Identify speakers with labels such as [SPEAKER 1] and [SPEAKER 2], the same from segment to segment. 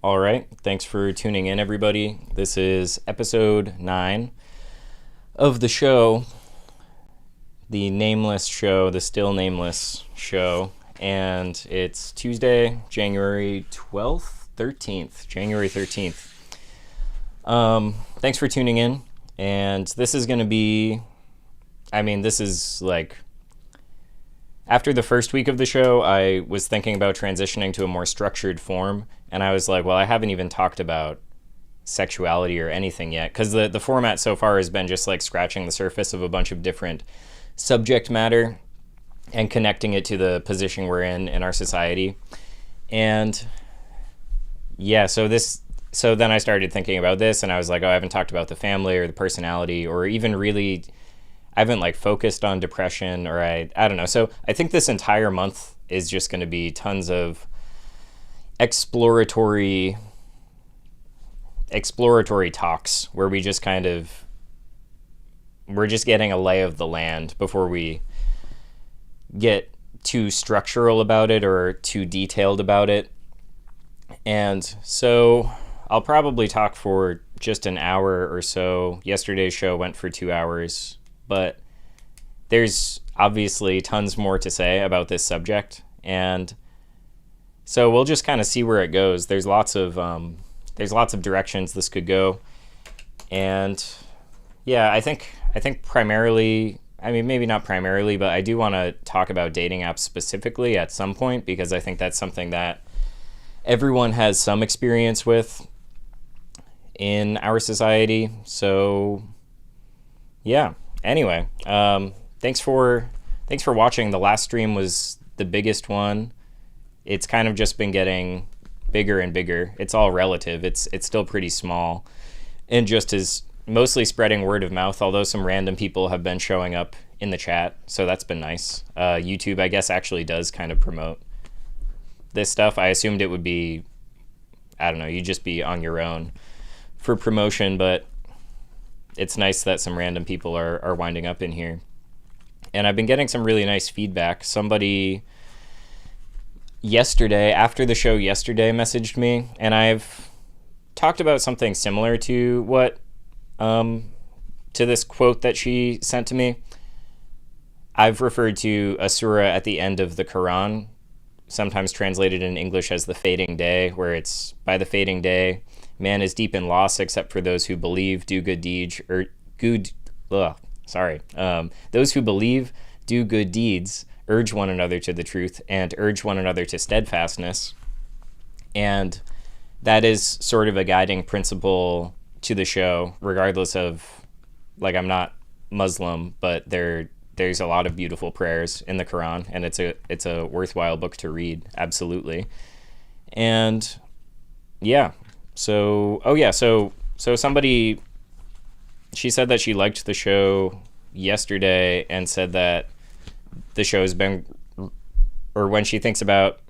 [SPEAKER 1] All right. Thanks for tuning in, everybody. This is episode 9 of the show, the nameless show, the still nameless show. And it's Tuesday, January 12th, 13th, January 13th. Thanks for tuning in. And this is going to be, this is like, after the first week of the show, I was thinking about transitioning to a more structured form. And I was like, well, I haven't even talked about sexuality or anything yet. Because the format so far has been just like scratching the surface of a bunch of different subject matter and connecting it to the position we're in our society. And yeah, so then I started thinking about this and I was like, oh, I haven't talked about the family or the personality or even really, I haven't like focused on depression or I don't know. So I think this entire month is just going to be tons of exploratory talks where we just we're just getting a lay of the land before we get too structural about it or too detailed about it. And so I'll probably talk for just an hour or so. Yesterday's show went for 2 hours, but there's obviously tons more to say about this subject. And so we'll just kind of see where it goes. There's lots of directions this could go. And yeah, I think primarily, maybe not primarily, but I do want to talk about dating apps specifically at some point because I think that's something that everyone has some experience with in our society. So yeah, anyway, thanks for watching. The last stream was the biggest one. It's kind of just been getting bigger and bigger. It's all relative. It's still pretty small and just is mostly spreading word of mouth, although some random people have been showing up in the chat. So that's been nice. YouTube, I guess, actually does kind of promote this stuff. I assumed it would be, I don't know, you'd just be on your own for promotion, but it's nice that some random people are winding up in here. And I've been getting some really nice feedback. Somebody after the show yesterday, messaged me, and I've talked about something similar to what, to this quote that she sent to me. I've referred to a surah at the end of the Quran, sometimes translated in English as the fading day, where it's, by the fading day, man is deep in loss except for those who believe, do good deeds, those who believe, do good deeds, urge one another to the truth, and urge one another to steadfastness. And that is sort of a guiding principle to the show, regardless of, like, I'm not Muslim, but there's a lot of beautiful prayers in the Quran, and it's a worthwhile book to read, absolutely. And yeah, so somebody, she said that she liked the show yesterday and said that the show's been, or when she thinks about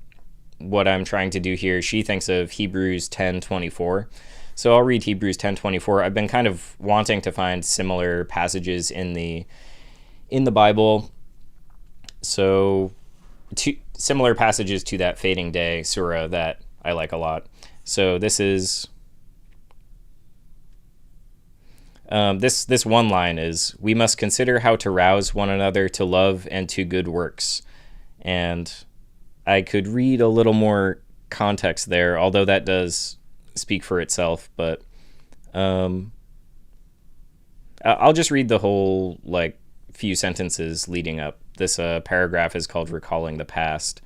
[SPEAKER 1] what I'm trying to do here, she thinks of Hebrews 10:24. So I'll read Hebrews 10:24. I've been kind of wanting to find similar passages in the Bible. So similar passages to that fading day surah that I like a lot. So this is this one line is, we must consider how to rouse one another to love and to good works. And I could read a little more context there, although that does speak for itself, but I'll just read the whole few sentences leading up. This paragraph is called Recalling the Past.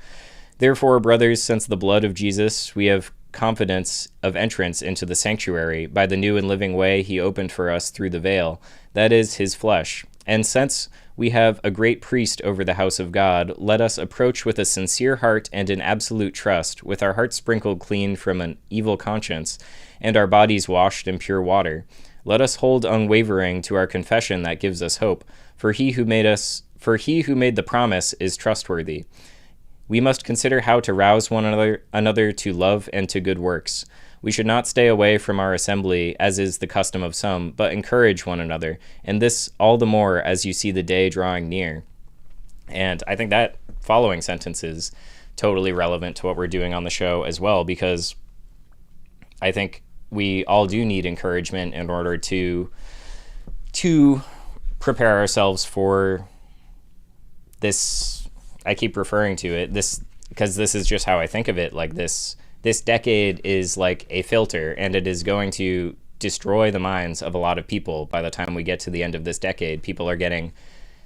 [SPEAKER 1] Therefore, brothers, since the blood of Jesus, we have confidence of entrance into the sanctuary by the new and living way he opened for us through the veil, that is, his flesh. And since we have a great priest over the house of God, let us approach with a sincere heart and in absolute trust, with our hearts sprinkled clean from an evil conscience, and our bodies washed in pure water. Let us hold unwavering to our confession that gives us hope, for he who made the promise is trustworthy. We must consider how to rouse one another to love and to good works. We should not stay away from our assembly, as is the custom of some, but encourage one another, and this all the more as you see the day drawing near. And I think that following sentence is totally relevant to what we're doing on the show as well, because I think we all do need encouragement in order to prepare ourselves for this. I keep referring to it this because this is just how I think of it. Like this decade is like a filter, and it is going to destroy the minds of a lot of people by the time we get to the end of this decade.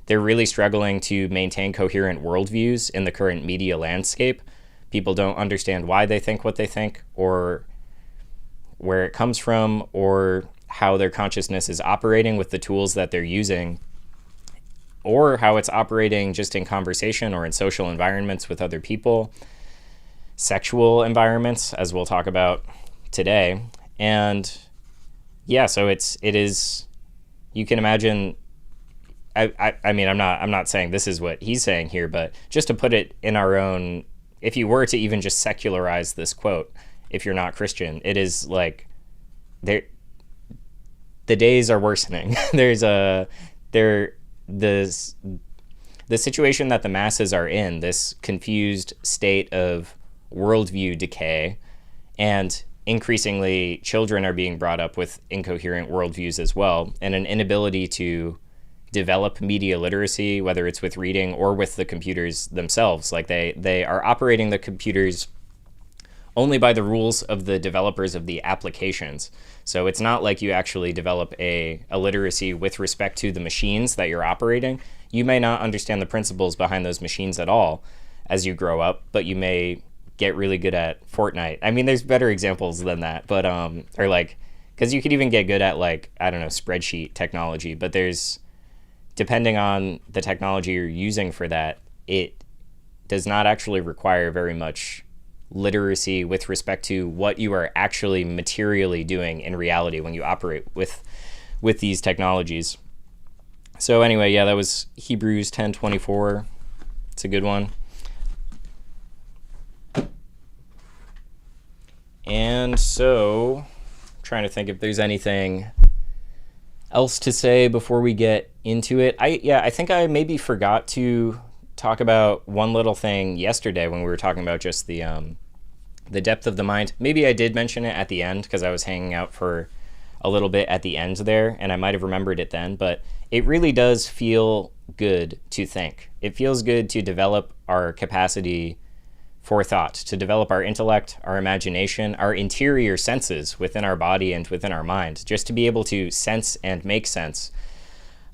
[SPEAKER 1] They're really struggling to maintain coherent worldviews in the current media landscape. People don't understand why they think what they think, or where it comes from, or how their consciousness is operating with the tools that they're using, or how it's operating just in conversation or in social environments with other people, sexual environments, as we'll talk about today. And yeah, so it is, you can imagine, I mean, I'm not saying this is what he's saying here, but just to put it in our own, if you were to even just secularize this quote, if you're not Christian, it is like, the days are worsening. The situation that the masses are in, this confused state of worldview decay, and increasingly children are being brought up with incoherent worldviews as well, and an inability to develop media literacy, whether it's with reading or with the computers themselves. Like they are operating the computers only by the rules of the developers of the applications. So it's not like you actually develop a literacy with respect to the machines that you're operating. You may not understand the principles behind those machines at all as you grow up, but you may get really good at Fortnite. I mean, there's better examples than that, but or like, because you could even get good at, like, I don't know, spreadsheet technology, but there's, depending on the technology you're using for that, it does not actually require very much literacy with respect to what you are actually materially doing in reality when you operate with these technologies. So anyway, yeah, that was Hebrews 10:24. It's a good one. And so, I'm trying to think if there's anything else to say before we get into it. I think I maybe forgot to talk about one little thing yesterday when we were talking about just the depth of the mind. Maybe I did mention it at the end because I was hanging out for a little bit at the end there, and I might have remembered it then, but it really does feel good to think. It feels good to develop our capacity for thought, to develop our intellect, our imagination, our interior senses within our body and within our mind, just to be able to sense and make sense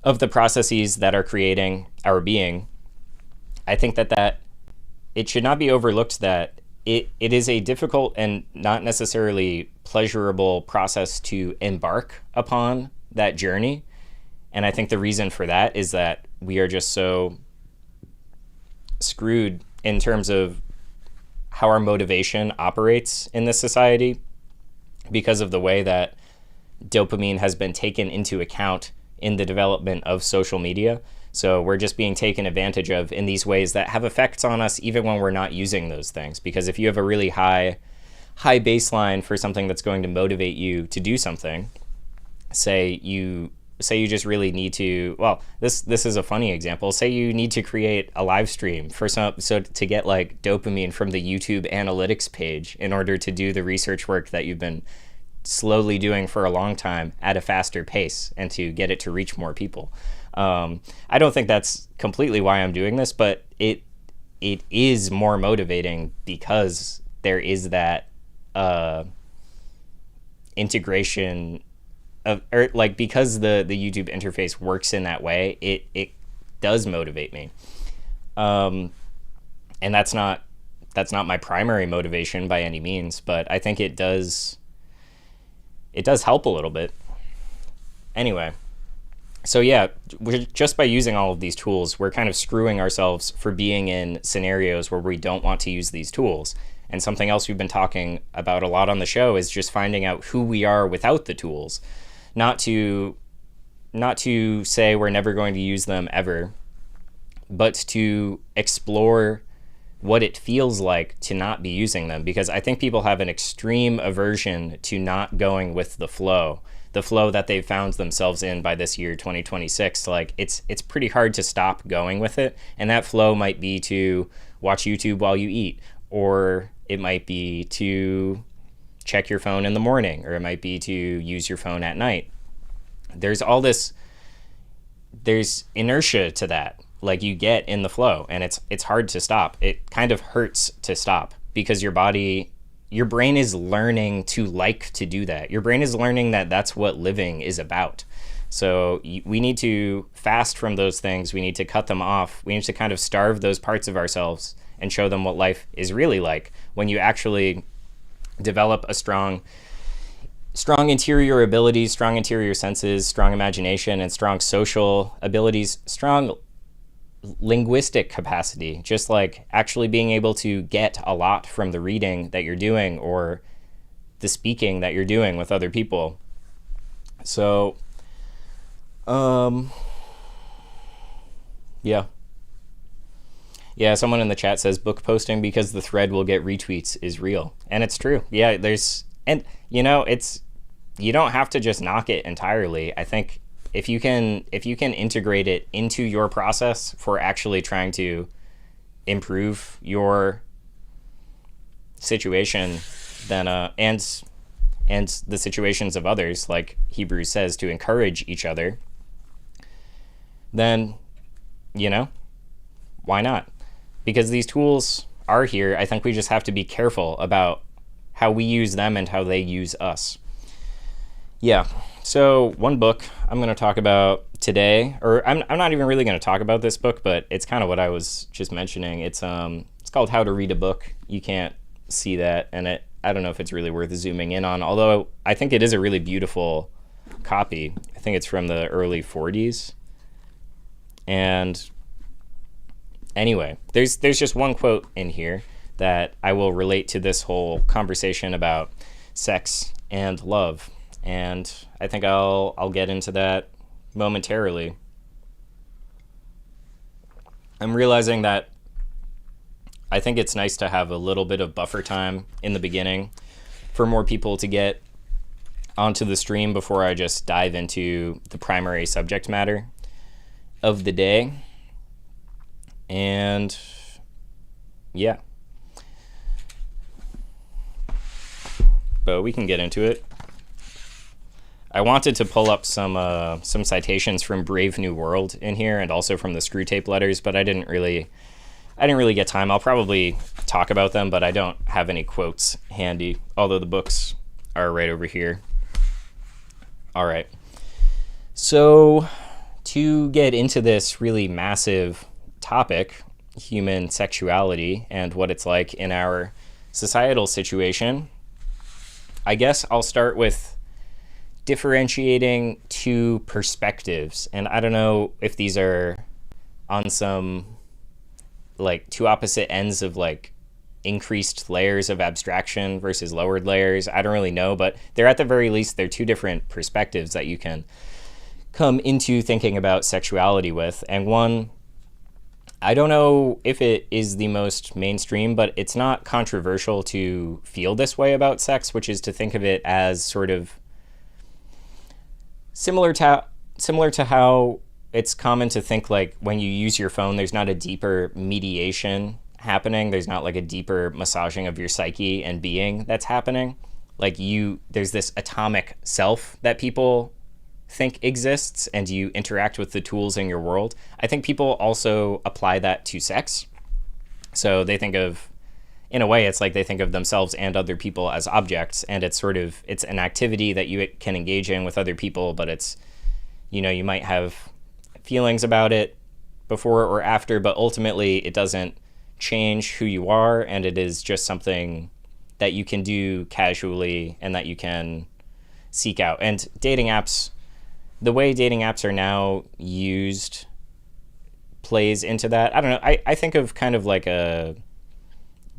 [SPEAKER 1] of the processes that are creating our being. I think that it should not be overlooked that it is a difficult and not necessarily pleasurable process to embark upon that journey. And I think the reason for that is that we are just so screwed in terms of how our motivation operates in this society because of the way that dopamine has been taken into account in the development of social media. So we're just being taken advantage of in these ways that have effects on us even when we're not using those things. Because if you have a really high baseline for something that's going to motivate you to do something, say you just really need to, well, this is a funny example. Say you need to create a live stream so to get like dopamine from the YouTube analytics page in order to do the research work that you've been slowly doing for a long time at a faster pace and to get it to reach more people. I don't think that's completely why I'm doing this, but it is more motivating because there is that integration of, or like, because the YouTube interface works in that way, it does motivate me. And that's not my primary motivation by any means, but I think it does help a little bit. Anyway, so yeah, just by using all of these tools, we're kind of screwing ourselves for being in scenarios where we don't want to use these tools. And something else we've been talking about a lot on the show is just finding out who we are without the tools. Not to say we're never going to use them ever, but to explore what it feels like to not be using them. Because I think people have an extreme aversion to not going with the flow that they've found themselves in by this year, 2026. Like, it's pretty hard to stop going with it. And that flow might be to watch YouTube while you eat, or it might be to check your phone in the morning, or it might be to use your phone at night. There's all this, there's inertia to that, like you get in the flow, and it's hard to stop. It kind of hurts to stop because your brain is learning to like to do that. Your brain is learning that that's what living is about. So we need to fast from those things. We need to cut them off. We need to kind of starve those parts of ourselves and show them what life is really like when you actually develop a strong interior abilities, strong interior senses, strong imagination, and strong social abilities, strong linguistic capacity, just like actually being able to get a lot from the reading that you're doing or the speaking that you're doing with other people. So, yeah, someone in the chat says book posting because the thread will get retweets is real. And it's true. Yeah, and you don't have to just knock it entirely. I think if you can integrate it into your process for actually trying to improve your situation, then and the situations of others, like Hebrews says, to encourage each other, then why not? Because these tools are here. I think we just have to be careful about how we use them and how they use us. Yeah. So one book I'm going to talk about today, or I'm not even really going to talk about this book, but it's kind of what I was just mentioning. It's called How to Read a Book. You can't see that, and I don't know if it's really worth zooming in on, although I think it is a really beautiful copy. I think it's from the early 40s. And anyway, there's just one quote in here that I will relate to this whole conversation about sex and love. And I think I'll get into that momentarily. I'm realizing that I think it's nice to have a little bit of buffer time in the beginning for more people to get onto the stream before I just dive into the primary subject matter of the day. And yeah, but we can get into it. I wanted to pull up some citations from Brave New World in here, and also from the Screwtape Letters, but I didn't really get time. I'll probably talk about them, but I don't have any quotes handy, although the books are right over here. All right. So to get into this really massive topic, human sexuality and what it's like in our societal situation, I guess I'll start with differentiating two perspectives. And I don't know if these are on some like two opposite ends of like increased layers of abstraction versus lowered layers. I don't really know, but they're at the very least, they're two different perspectives that you can come into thinking about sexuality with. And one, I don't know if it is the most mainstream, but it's not controversial to feel this way about sex, which is to think of it as sort of similar to how it's common to think like when you use your phone, there's not a deeper mediation happening. There's not like a deeper massaging of your psyche and being that's happening. Like there's this atomic self that people think exists, and you interact with the tools in your world. I think people also apply that to sex. So they think of, in a way, it's like they think of themselves and other people as objects, and it's an activity that you can engage in with other people, but it's, you might have feelings about it before or after, but ultimately it doesn't change who you are, and it is just something that you can do casually and that you can seek out. And dating apps, the way dating apps are now used plays into that. I don't know. I think of kind of like a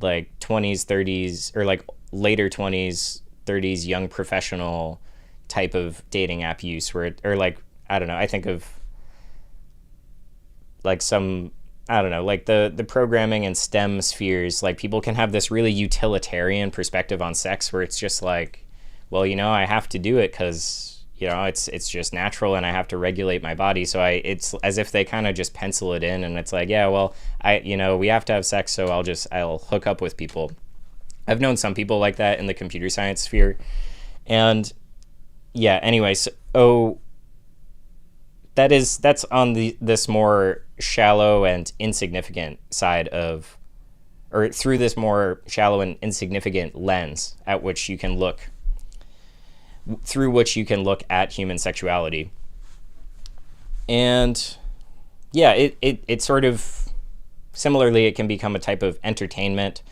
[SPEAKER 1] 20s, 30s, or like later 20s, 30s young professional type of dating app use where I don't know. I think of like like the programming and STEM spheres, like people can have this really utilitarian perspective on sex where it's just like, well, I have to do it because, it's just natural and I have to regulate my body. So it's as if they kind of just pencil it in, and it's like, yeah, well, we have to have sex, so I'll hook up with people. I've known some people like that in the computer science sphere. And yeah, anyway, so that's on this more shallow and insignificant side of, or through this more shallow and insignificant lens at which you can look, through which you can look at human sexuality. And yeah, it sort of, similarly, it can become a type of entertainment.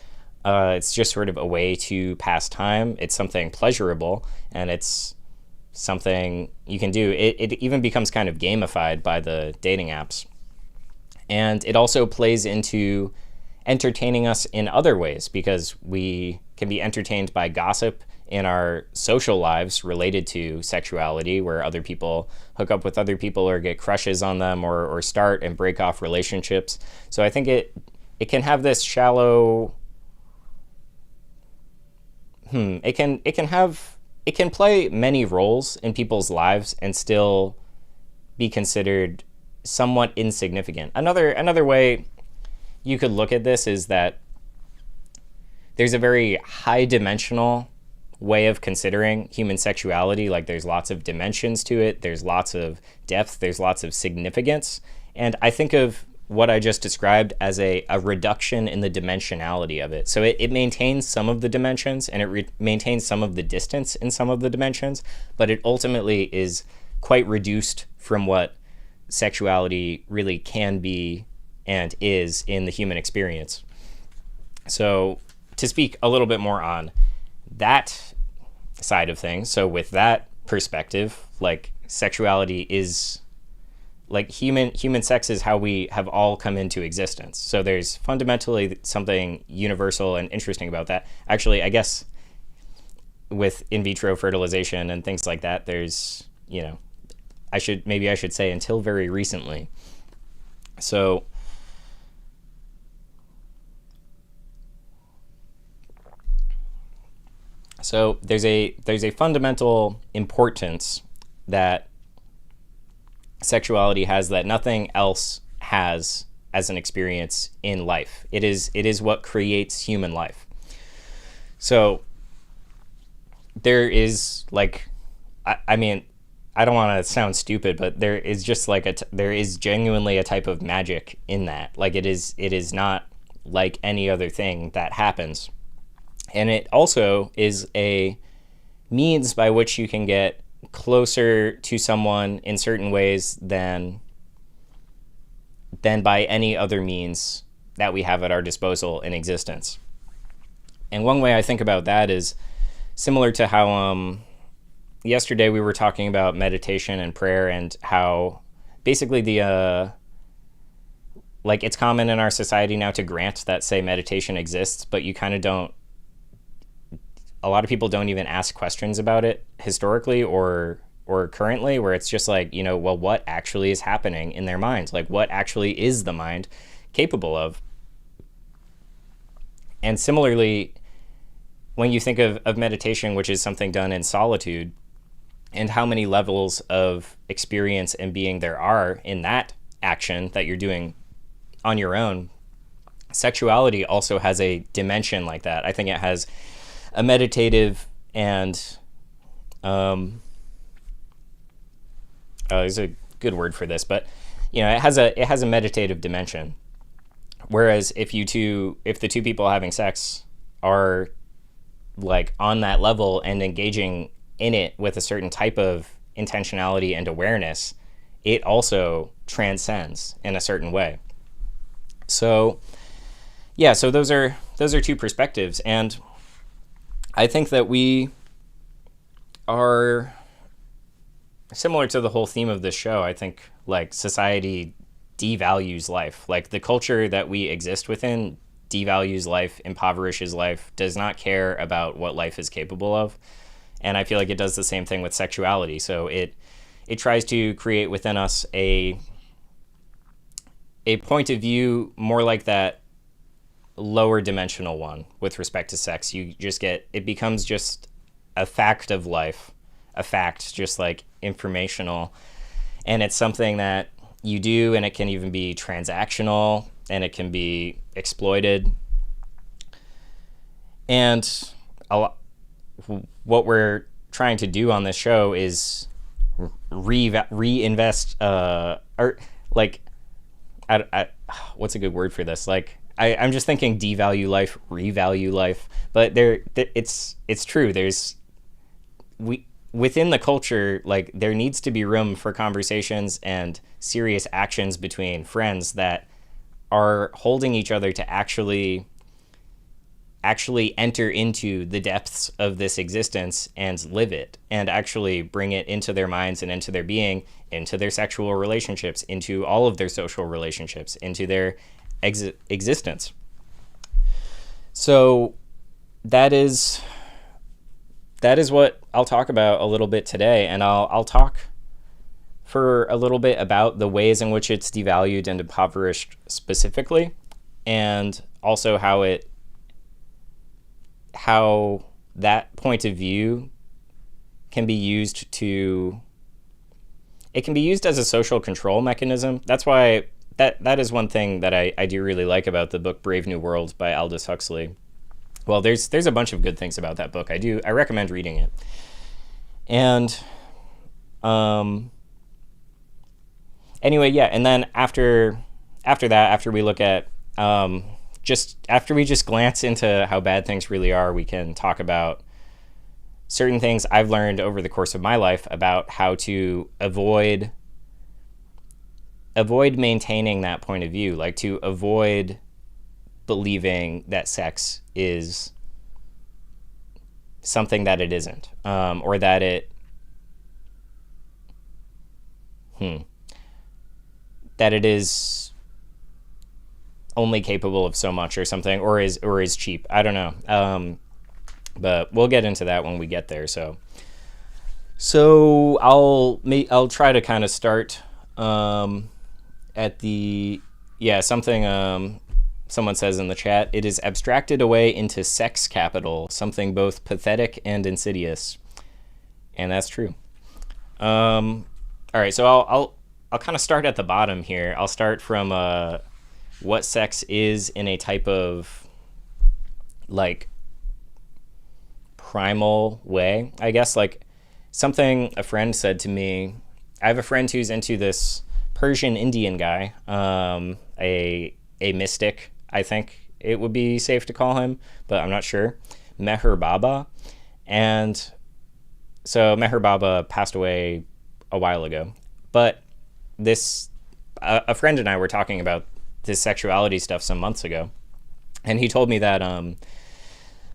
[SPEAKER 1] It's just sort of a way to pass time. It's something pleasurable, and it's something you can do. It even becomes kind of gamified by the dating apps. And it also plays into entertaining us in other ways, because we can be entertained by gossip in our social lives related to sexuality, where other people hook up with other people or get crushes on them, or start and break off relationships. So I think it can have this shallow, it can play many roles in people's lives and still be considered somewhat insignificant. Another way you could look at this is that there's a very high dimensional way of considering human sexuality. Like, there's lots of dimensions to it, there's lots of depth, there's lots of significance. And I think of what I just described as a reduction in the dimensionality of it. So it maintains some of the dimensions, and it maintains some of the distance in some of the dimensions, but it ultimately is quite reduced from what sexuality really can be and is in the human experience. So to speak a little bit more on that side of things, so with that perspective, like, sexuality is, like, human sex is how we have all come into existence. So there's fundamentally something universal and interesting about that. Actually, I guess with in vitro fertilization and things like that, there's, I should say until very recently. So there's a fundamental importance that sexuality has that nothing else has as an experience in life. It is what creates human life. So there is, like, I mean, I don't want to sound stupid, but there is just like there is genuinely a type of magic in that. Like, it is not like any other thing that happens. And it also is a means by which you can get closer to someone in certain ways than by any other means that we have at our disposal in existence. And one way I think about that is similar to how yesterday we were talking about meditation and prayer, and how basically like, it's common in our society now to grant that, say, meditation exists, but you kind of don't, a lot of people don't even ask questions about it historically or currently, where it's just like, well, what actually is happening in their minds? Like, what actually is the mind capable of? And similarly, when you think of meditation, which is something done in solitude, and how many levels of experience and being there are in that action that you're doing on your own, sexuality also has a dimension like that. I think it has a meditative and there's a good word for this, but it has a meditative dimension. Whereas if the two people having sex are, like, on that level and engaging in it with a certain type of intentionality and awareness, it also transcends in a certain way. So yeah, so those are two perspectives, and I think that we are similar to the whole theme of this show. I think, like, society devalues life. Like, the culture that we exist within devalues life, impoverishes life, does not care about what life is capable of. And I feel like it does the same thing with sexuality. So it tries to create within us a point of view more like that lower dimensional one with respect to sex. It becomes just a fact of life, a fact, just like informational, and it's something that you do, and it can even be transactional, and it can be exploited. And what we're trying to do on this show is reinvest, or like, what's a good word for this? Like, I'm just thinking devalue life, revalue life. But it's true. Within the culture, like, there needs to be room for conversations and serious actions between friends that are holding each other to actually enter into the depths of this existence and live it, and actually bring it into their minds and into their being, into their sexual relationships, into all of their social relationships, into their existence. So that is what I'll talk about a little bit today, and I'll talk for a little bit about the ways in which it's devalued and impoverished specifically, and also how that point of view can be used as a social control mechanism. That's why that is one thing that I do really like about the book Brave New World by Aldous Huxley. Well, there's a bunch of good things about that book. I recommend reading it. And anyway, yeah, and then after we look at after we glance into how bad things really are, we can talk about certain things I've learned over the course of my life about how to avoid maintaining that point of view, like to avoid believing that sex is something that it isn't, or that it is only capable of so much or something, or is cheap. I don't know. But we'll get into that when we get there. So I'll try to kind of start at the something someone says in the chat. It is abstracted away into sex capital, something both pathetic and insidious, and that's true. All right, so I'll kind of start at the bottom here. I'll start from what sex is in a type of like primal way, I guess. Like something a friend said to me. I have a friend who's into this Persian Indian guy, a mystic, I think it would be safe to call him, but I'm not sure. Meher Baba. And so Meher Baba passed away a while ago, but a friend and I were talking about this sexuality stuff some months ago, and he told me that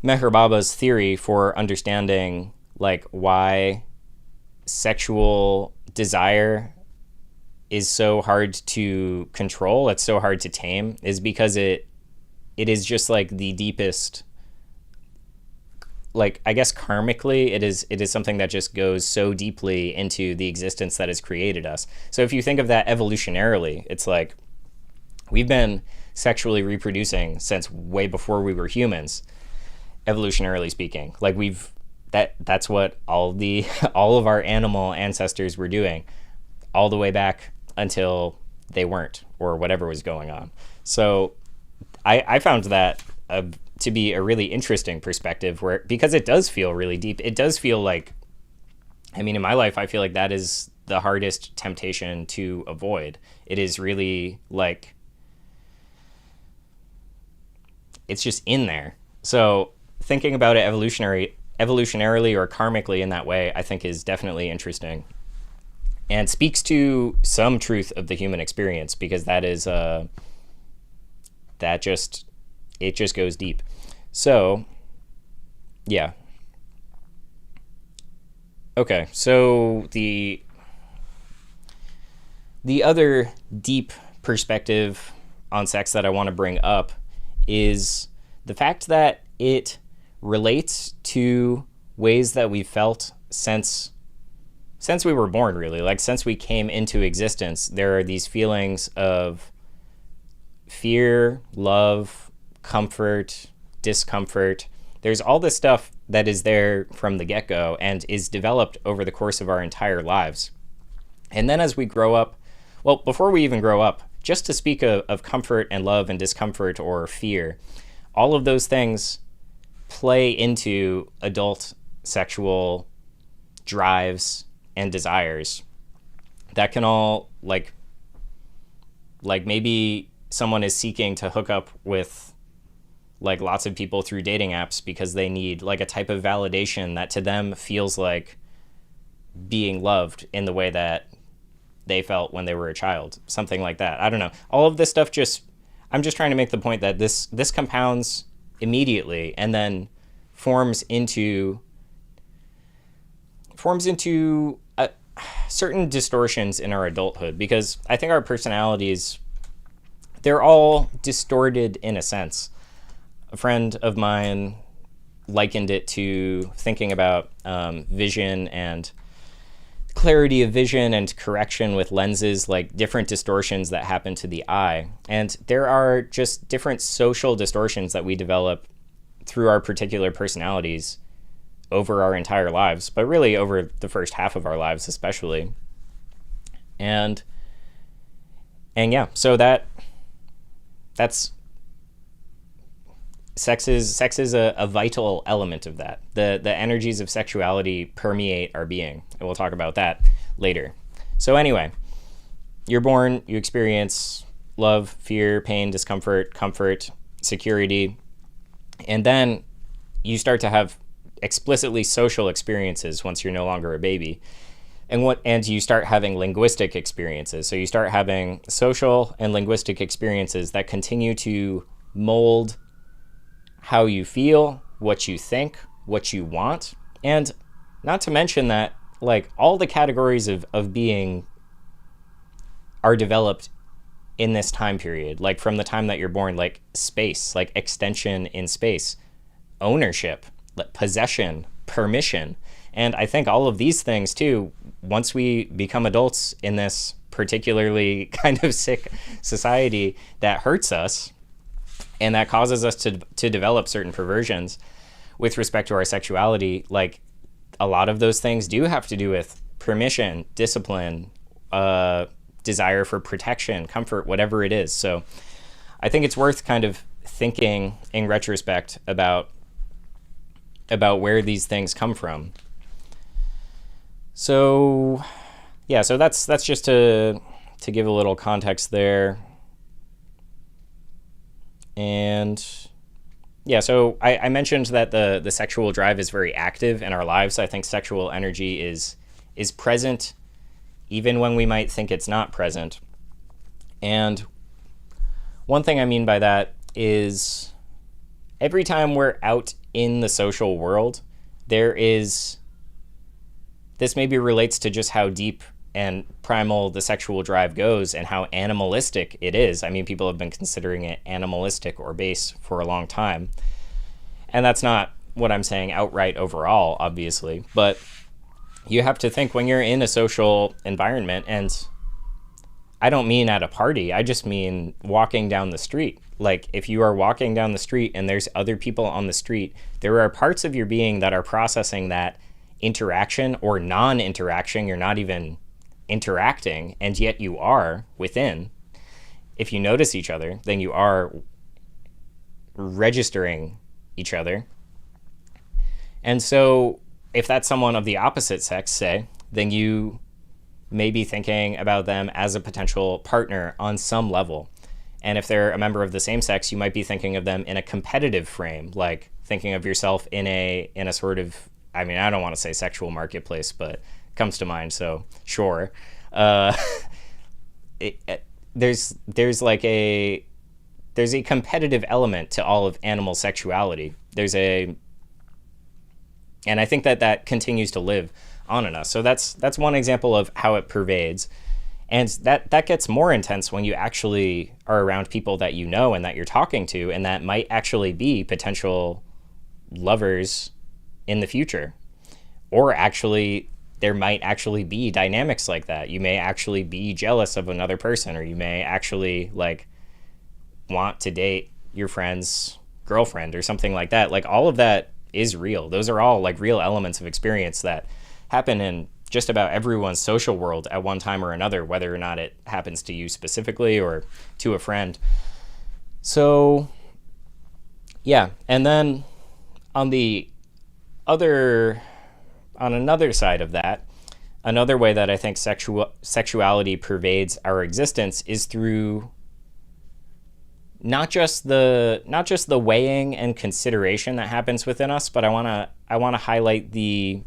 [SPEAKER 1] Meher Baba's theory for understanding like why sexual desire is so hard to control, it's so hard to tame, is because it is just like the deepest, like, I guess karmically it is something that just goes so deeply into the existence that has created us. So if you think of that evolutionarily, it's like we've been sexually reproducing since way before we were humans, evolutionarily speaking. Like that's what all of our animal ancestors were doing all the way back until they weren't, or whatever was going on. So I found that to be a really interesting perspective, because it does feel really deep. It does feel like, I mean, in my life, I feel like that is the hardest temptation to avoid. It is really like, it's just in there. So thinking about it evolutionarily or karmically in that way, I think is definitely interesting, and speaks to some truth of the human experience, because that is it just goes deep. So yeah. Okay, so the other deep perspective on sex that I want to bring up is the fact that it relates to ways that we felt since we were born, really. Like, since we came into existence, there are these feelings of fear, love, comfort, discomfort. There's all this stuff that is there from the get-go and is developed over the course of our entire lives. And then as we grow up, well, before we even grow up, just to speak of comfort and love and discomfort or fear, all of those things play into adult sexual drives and desires that can all like maybe someone is seeking to hook up with like lots of people through dating apps because they need like a type of validation that to them feels like being loved in the way that they felt when they were a child, something like that. I don't know. All of this stuff I'm just trying to make the point that this compounds immediately and then forms into certain distortions in our adulthood, because I think our personalities, they're all distorted in a sense. A friend of mine likened it to thinking about vision and clarity of vision and correction with lenses, like different distortions that happen to the eye. And there are just different social distortions that we develop through our particular personalities over our entire lives, but really over the first half of our lives especially. And yeah, so that's sex is a vital element of that. The energies of sexuality permeate our being, and we'll talk about that later. So anyway, you're born, you experience love, fear, pain, discomfort, comfort, security, and then you start to have explicitly social experiences once you're no longer a baby. And you start having linguistic experiences. So you start having social and linguistic experiences that continue to mold how you feel, what you think, what you want. And not to mention that like all the categories of being are developed in this time period, like from the time that you're born, like space, like extension in space, ownership, possession, permission. And I think all of these things too, once we become adults in this particularly kind of sick society that hurts us and that causes us to develop certain perversions with respect to our sexuality, like a lot of those things do have to do with permission, discipline, desire for protection, comfort, whatever it is. So I think it's worth kind of thinking in retrospect about where these things come from. So yeah, so that's just to give a little context there. And yeah, so I mentioned that the sexual drive is very active in our lives. I think sexual energy is present even when we might think it's not present. And one thing I mean by that is every time we're out in the social world, this maybe relates to just how deep and primal the sexual drive goes and how animalistic it is. I mean, people have been considering it animalistic or base for a long time. And that's not what I'm saying outright overall, obviously. But you have to think when you're in a social environment, and I don't mean at a party, I just mean walking down the street. Like if you are walking down the street and there's other people on the street, there are parts of your being that are processing that interaction or non-interaction. You're not even interacting, and yet you are within. If you notice each other, then you are registering each other. And so if that's someone of the opposite sex, say, then you may be thinking about them as a potential partner on some level. And if they're a member of the same sex, you might be thinking of them in a competitive frame, like thinking of yourself in a sort of, I mean, I don't want to say sexual marketplace, but it comes to mind, so sure. There's a competitive element to all of animal sexuality. And I think that continues to live on in us. So that's one example of how it pervades. And that gets more intense when you actually are around people that you know and that you're talking to, and that might actually be potential lovers in the future. Or actually, there might actually be dynamics like that. You may actually be jealous of another person, or you may actually like want to date your friend's girlfriend or something like that. Like all of that is real. Those are all like real elements of experience that happen in just about everyone's social world at one time or another, whether or not it happens to you specifically or to a friend. So yeah, and then On the other, on another side of that, another way that I think sexuality pervades our existence is through not just the weighing and consideration that happens within us, but I want to highlight the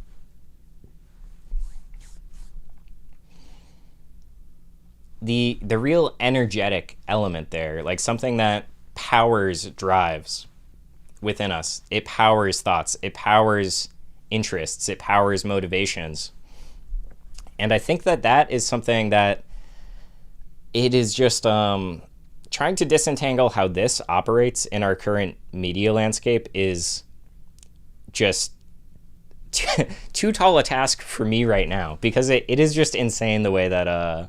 [SPEAKER 1] real energetic element there, like something that drives within us. It powers thoughts, it powers interests, it powers motivations. And I think that that is something that it is just trying to disentangle how this operates in our current media landscape is just too tall a task for me right now, because it is just insane the way that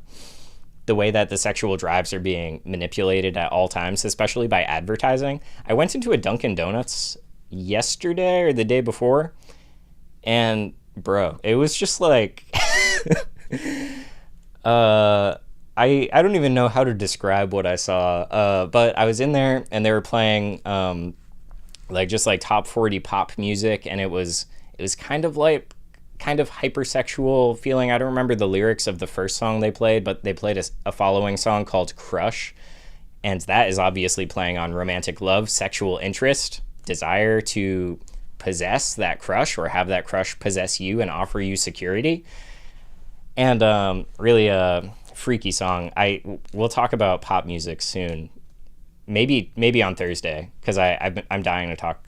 [SPEAKER 1] the sexual drives are being manipulated at all times, especially by advertising. I went into a Dunkin' Donuts yesterday or the day before, and bro, it was just like I don't even know how to describe what I saw, but I was in there and they were playing like just like top 40 pop music, and it was kind of hypersexual feeling. I don't remember the lyrics of the first song they played, but they played a following song called Crush, and that is obviously playing on romantic love, sexual interest, desire to possess that crush or have that crush possess you and offer you security. And really a freaky song. We'll talk about pop music soon, maybe on Thursday, because I'm dying to talk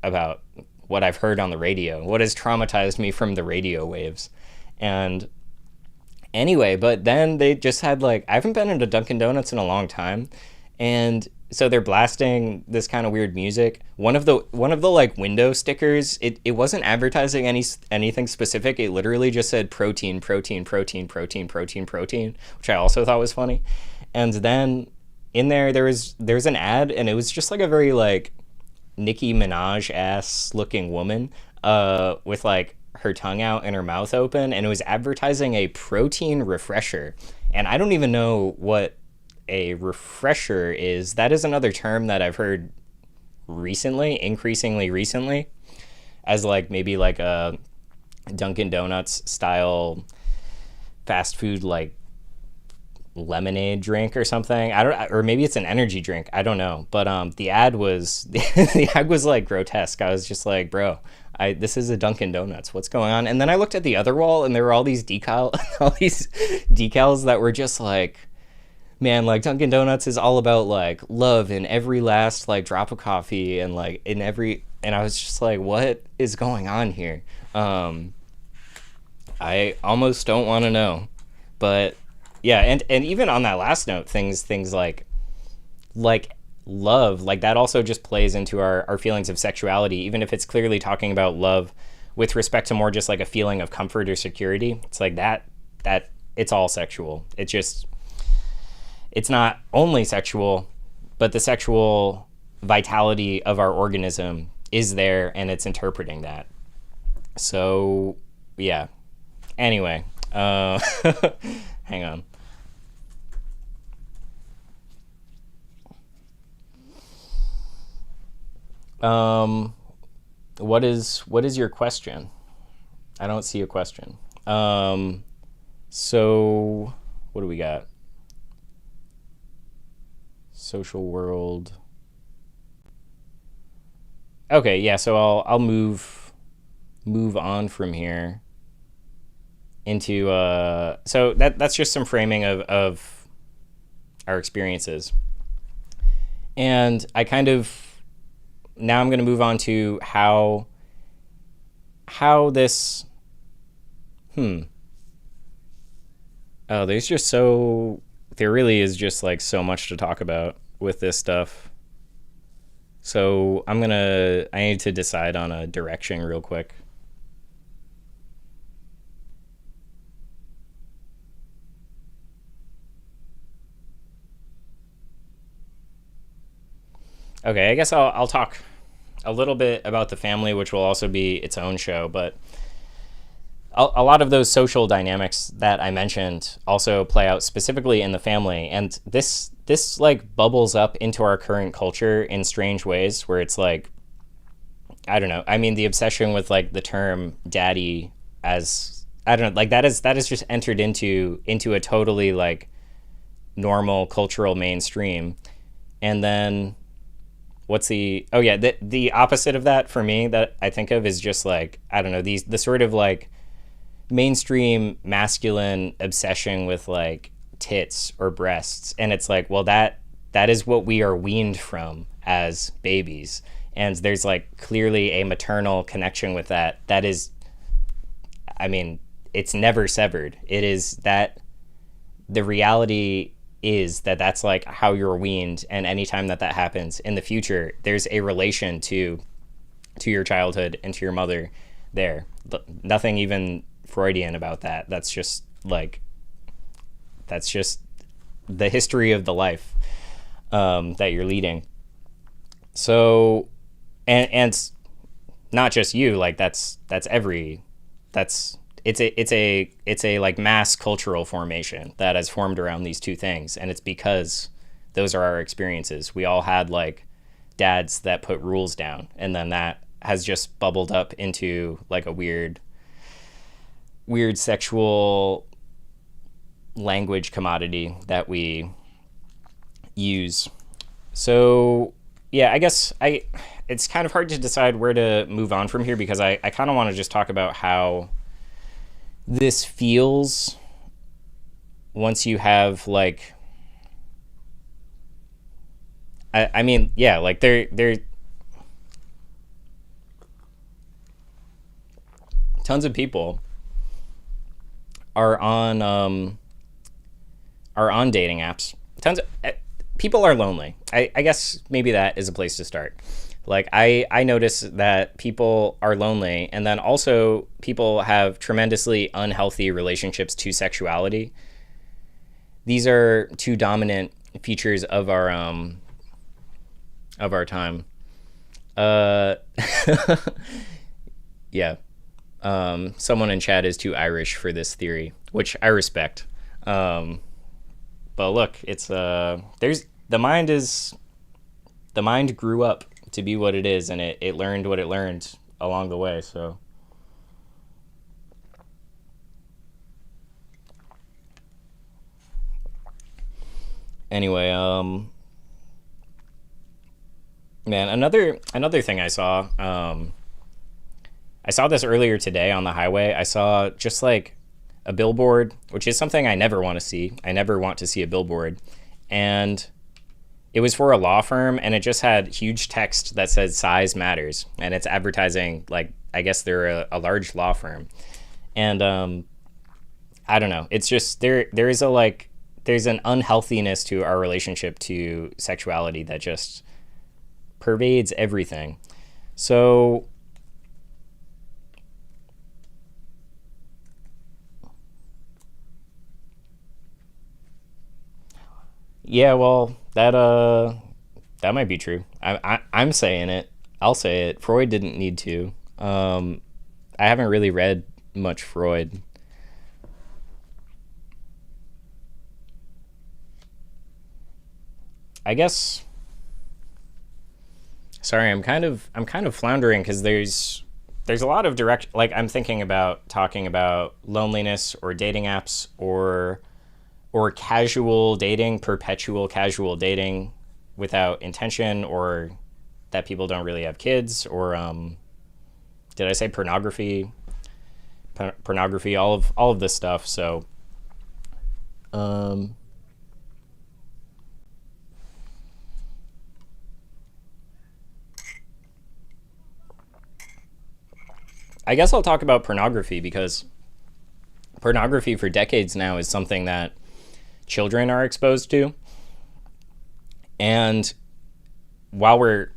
[SPEAKER 1] about what I've heard on the radio, what has traumatized me from the radio waves. And anyway, but then they just had like, I haven't been into Dunkin' Donuts in a long time, and so they're blasting this kind of weird music. One of the like window stickers, it wasn't advertising anything specific. It literally just said protein, protein, protein, protein, protein, protein, which I also thought was funny. And then in there's an ad, and it was just like a very like Nicki Minaj ass looking woman with like her tongue out and her mouth open, and it was advertising a protein refresher. And I don't even know what a refresher is. That is another term that I've heard increasingly recently, as like maybe like a Dunkin' Donuts style fast food like lemonade drink or something. I don't, or maybe it's an energy drink. I don't know. But the ad was the ad was like grotesque. I was just like, bro, this is a Dunkin' Donuts. What's going on? And then I looked at the other wall, and there were all these decals that were just like, man, like Dunkin' Donuts is all about like love in every last like drop of coffee, and like in every, and I was just like, what is going on here? I almost don't want to know. But yeah, and even on that last note, things like love, like that also just plays into our feelings of sexuality, even if it's clearly talking about love with respect to more just like a feeling of comfort or security. It's like that it's all sexual. It's not only sexual, but the sexual vitality of our organism is there, and it's interpreting that. So yeah. Anyway, hang on. What is your question? I don't see a question. So what do we got? Social world. Okay, yeah, so I'll move on from here into so that's just some framing of our experiences. And I kind of, now I'm going to move on to how this there really is just like so much to talk about with this stuff. So I need to decide on a direction real quick. Okay, I guess I'll talk a little bit about the family, which will also be its own show, but a lot of those social dynamics that I mentioned also play out specifically in the family, and this like bubbles up into our current culture in strange ways, where it's like I don't know. I mean, the obsession with like the term daddy, as I don't know, like that is just entered into a totally like normal cultural mainstream. And then what's the oh yeah, the opposite of that for me that I think of is just like, I don't know, these the sort of like mainstream masculine obsession with like tits or breasts, and it's like, well, that is what we are weaned from as babies, and there's like clearly a maternal connection with that is, I mean, it's never severed. It is that the reality is that that's like how you're weaned, and anytime that happens in the future, there's a relation to your childhood and to your mother there. Nothing even Freudian about that. That's just the history of the life that you're leading. So, and not just you, like that's it's a like mass cultural formation that has formed around these two things, and it's because those are our experiences. We all had like dads that put rules down, and then that has just bubbled up into like a weird sexual language commodity that we use. So yeah, I guess it's kind of hard to decide where to move on from here, because I kind of want to just talk about how this feels once you have like, I mean, yeah, like there tons of people are on dating apps. Tons of people are lonely. I guess maybe that is a place to start. Like I notice that people are lonely, and then also people have tremendously unhealthy relationships to sexuality. These are two dominant features of our time. Yeah. Someone in chat is too Irish for this theory, which I respect. But look, it's the mind grew up to be what it is, and it learned what it learned along the way. So anyway, man, another thing I saw, I saw this earlier today on the highway. I saw just like a billboard, which is something I never want to see. I never want to see a billboard. And it was for a law firm, and it just had huge text that said size matters. And it's advertising, like, I guess they're a large law firm. And I don't know. It's just there's an unhealthiness to our relationship to sexuality that just pervades everything. So yeah, well, that might be true. I'm saying it. I'll say it. Freud didn't need to. I haven't really read much Freud. I guess. Sorry, I'm kind of floundering, because there's a lot of direct, like, I'm thinking about talking about loneliness or dating apps or casual dating, perpetual casual dating without intention, or that people don't really have kids, or did I say pornography? Pornography, all of this stuff. So I guess I'll talk about pornography, because pornography for decades now is something that children are exposed to. And while we're,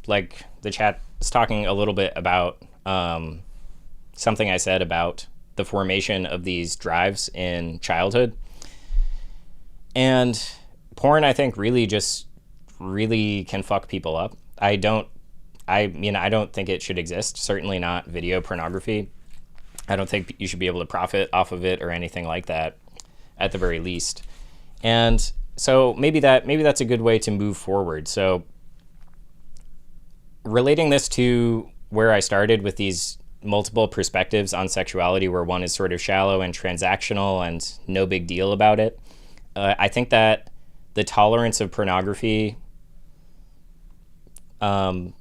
[SPEAKER 1] like, the chat is talking a little bit about something I said about the formation of these drives in childhood, and porn, I think, really can fuck people up. I don't think it should exist. Certainly not video pornography. I don't think you should be able to profit off of it or anything like that, at the very least. And so maybe that's a good way to move forward. So relating this to where I started with these multiple perspectives on sexuality, where one is sort of shallow and transactional and no big deal about it, I think that the tolerance of pornography flows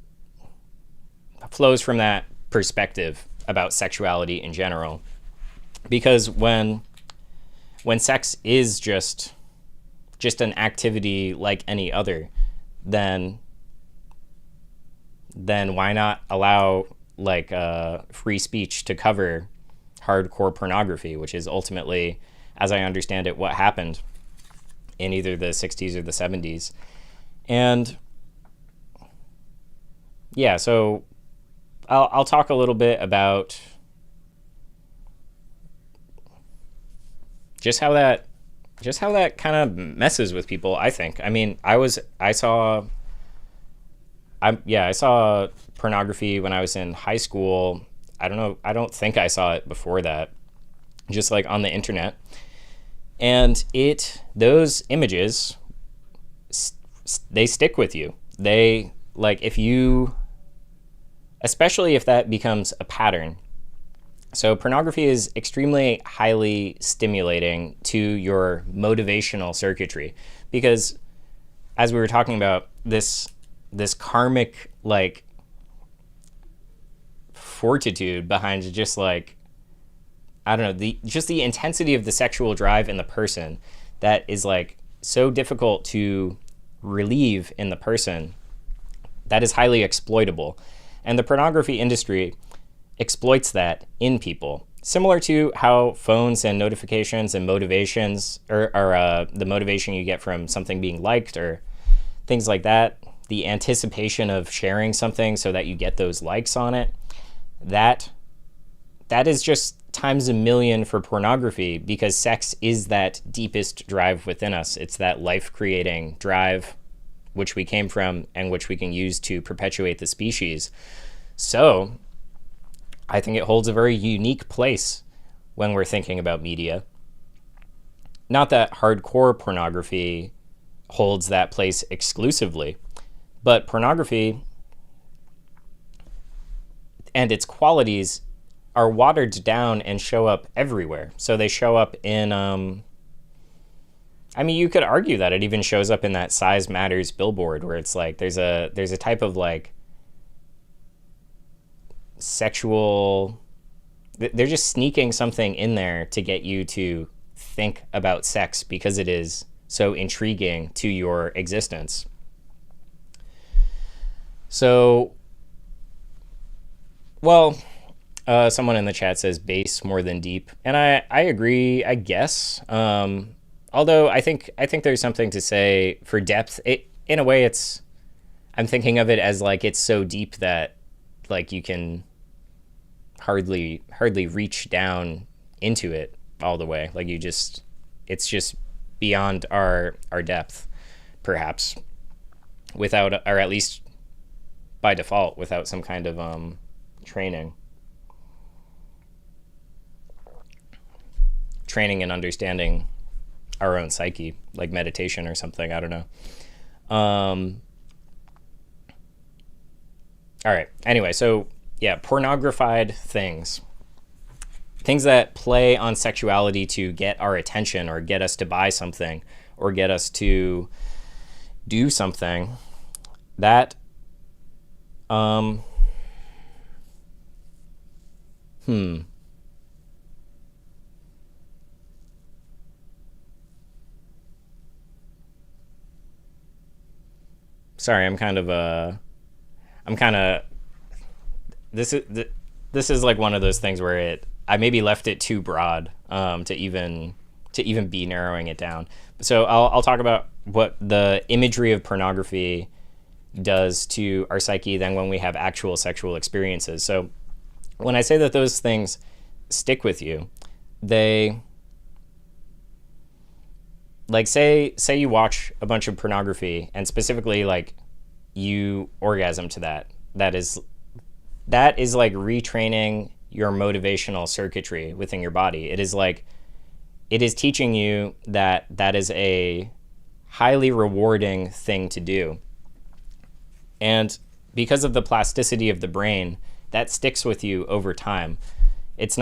[SPEAKER 1] from that perspective about sexuality in general. Because when sex is just an activity like any other, then why not allow like free speech to cover hardcore pornography, which is ultimately, as I understand it, what happened in either the 60s or the 70s. And yeah, so I'll talk a little bit about just how that kind of messes with people, I think. I mean, I saw pornography when I was in high school. I don't think I saw it before that, just like on the internet. And those images, they stick with you. They, like, especially if that becomes a pattern. So pornography is extremely highly stimulating to your motivational circuitry, because as we were talking about, this karmic, like, fortitude behind just, like, I don't know, the intensity of the sexual drive in the person that is, like, so difficult to relieve in the person, that is highly exploitable. And the pornography industry exploits that in people, similar to how phones and notifications and motivations, or the motivation you get from something being liked or things like that, the anticipation of sharing something so that you get those likes on it, that is just times a million for pornography, because sex is that deepest drive within us. It's that life-creating drive which we came from and which we can use to perpetuate the species. So I think it holds a very unique place when we're thinking about media. Not that hardcore pornography holds that place exclusively, but pornography and its qualities are watered down and show up everywhere. So they show up in, I mean, you could argue that it even shows up in that Size Matters billboard, where it's like there's a type of, like, sexual, they're just sneaking something in there to get you to think about sex because it is so intriguing to your existence. So, well, someone in the chat says base more than deep, and I agree, I guess. Although I think there's something to say for depth. In a way, I'm thinking of it as, like, it's so deep that, like, you can hardly reach down into it all the way. Like, it's just beyond our depth, perhaps, without, or at least by default, without some kind of training and understanding our own psyche, like meditation or something. I don't know. All right. Anyway, so yeah, pornographied things that play on sexuality to get our attention or get us to buy something or get us to do something, that sorry, this is like one of those things where I maybe left it too broad to even be narrowing it down. So I'll talk about what the imagery of pornography does to our psyche then when we have actual sexual experiences. So when I say that those things stick with you, they, like, say you watch a bunch of pornography and specifically, like, you orgasm to that is like retraining your motivational circuitry within your body. It is teaching you that is a highly rewarding thing to do. And because of the plasticity of the brain, that sticks with you over time. It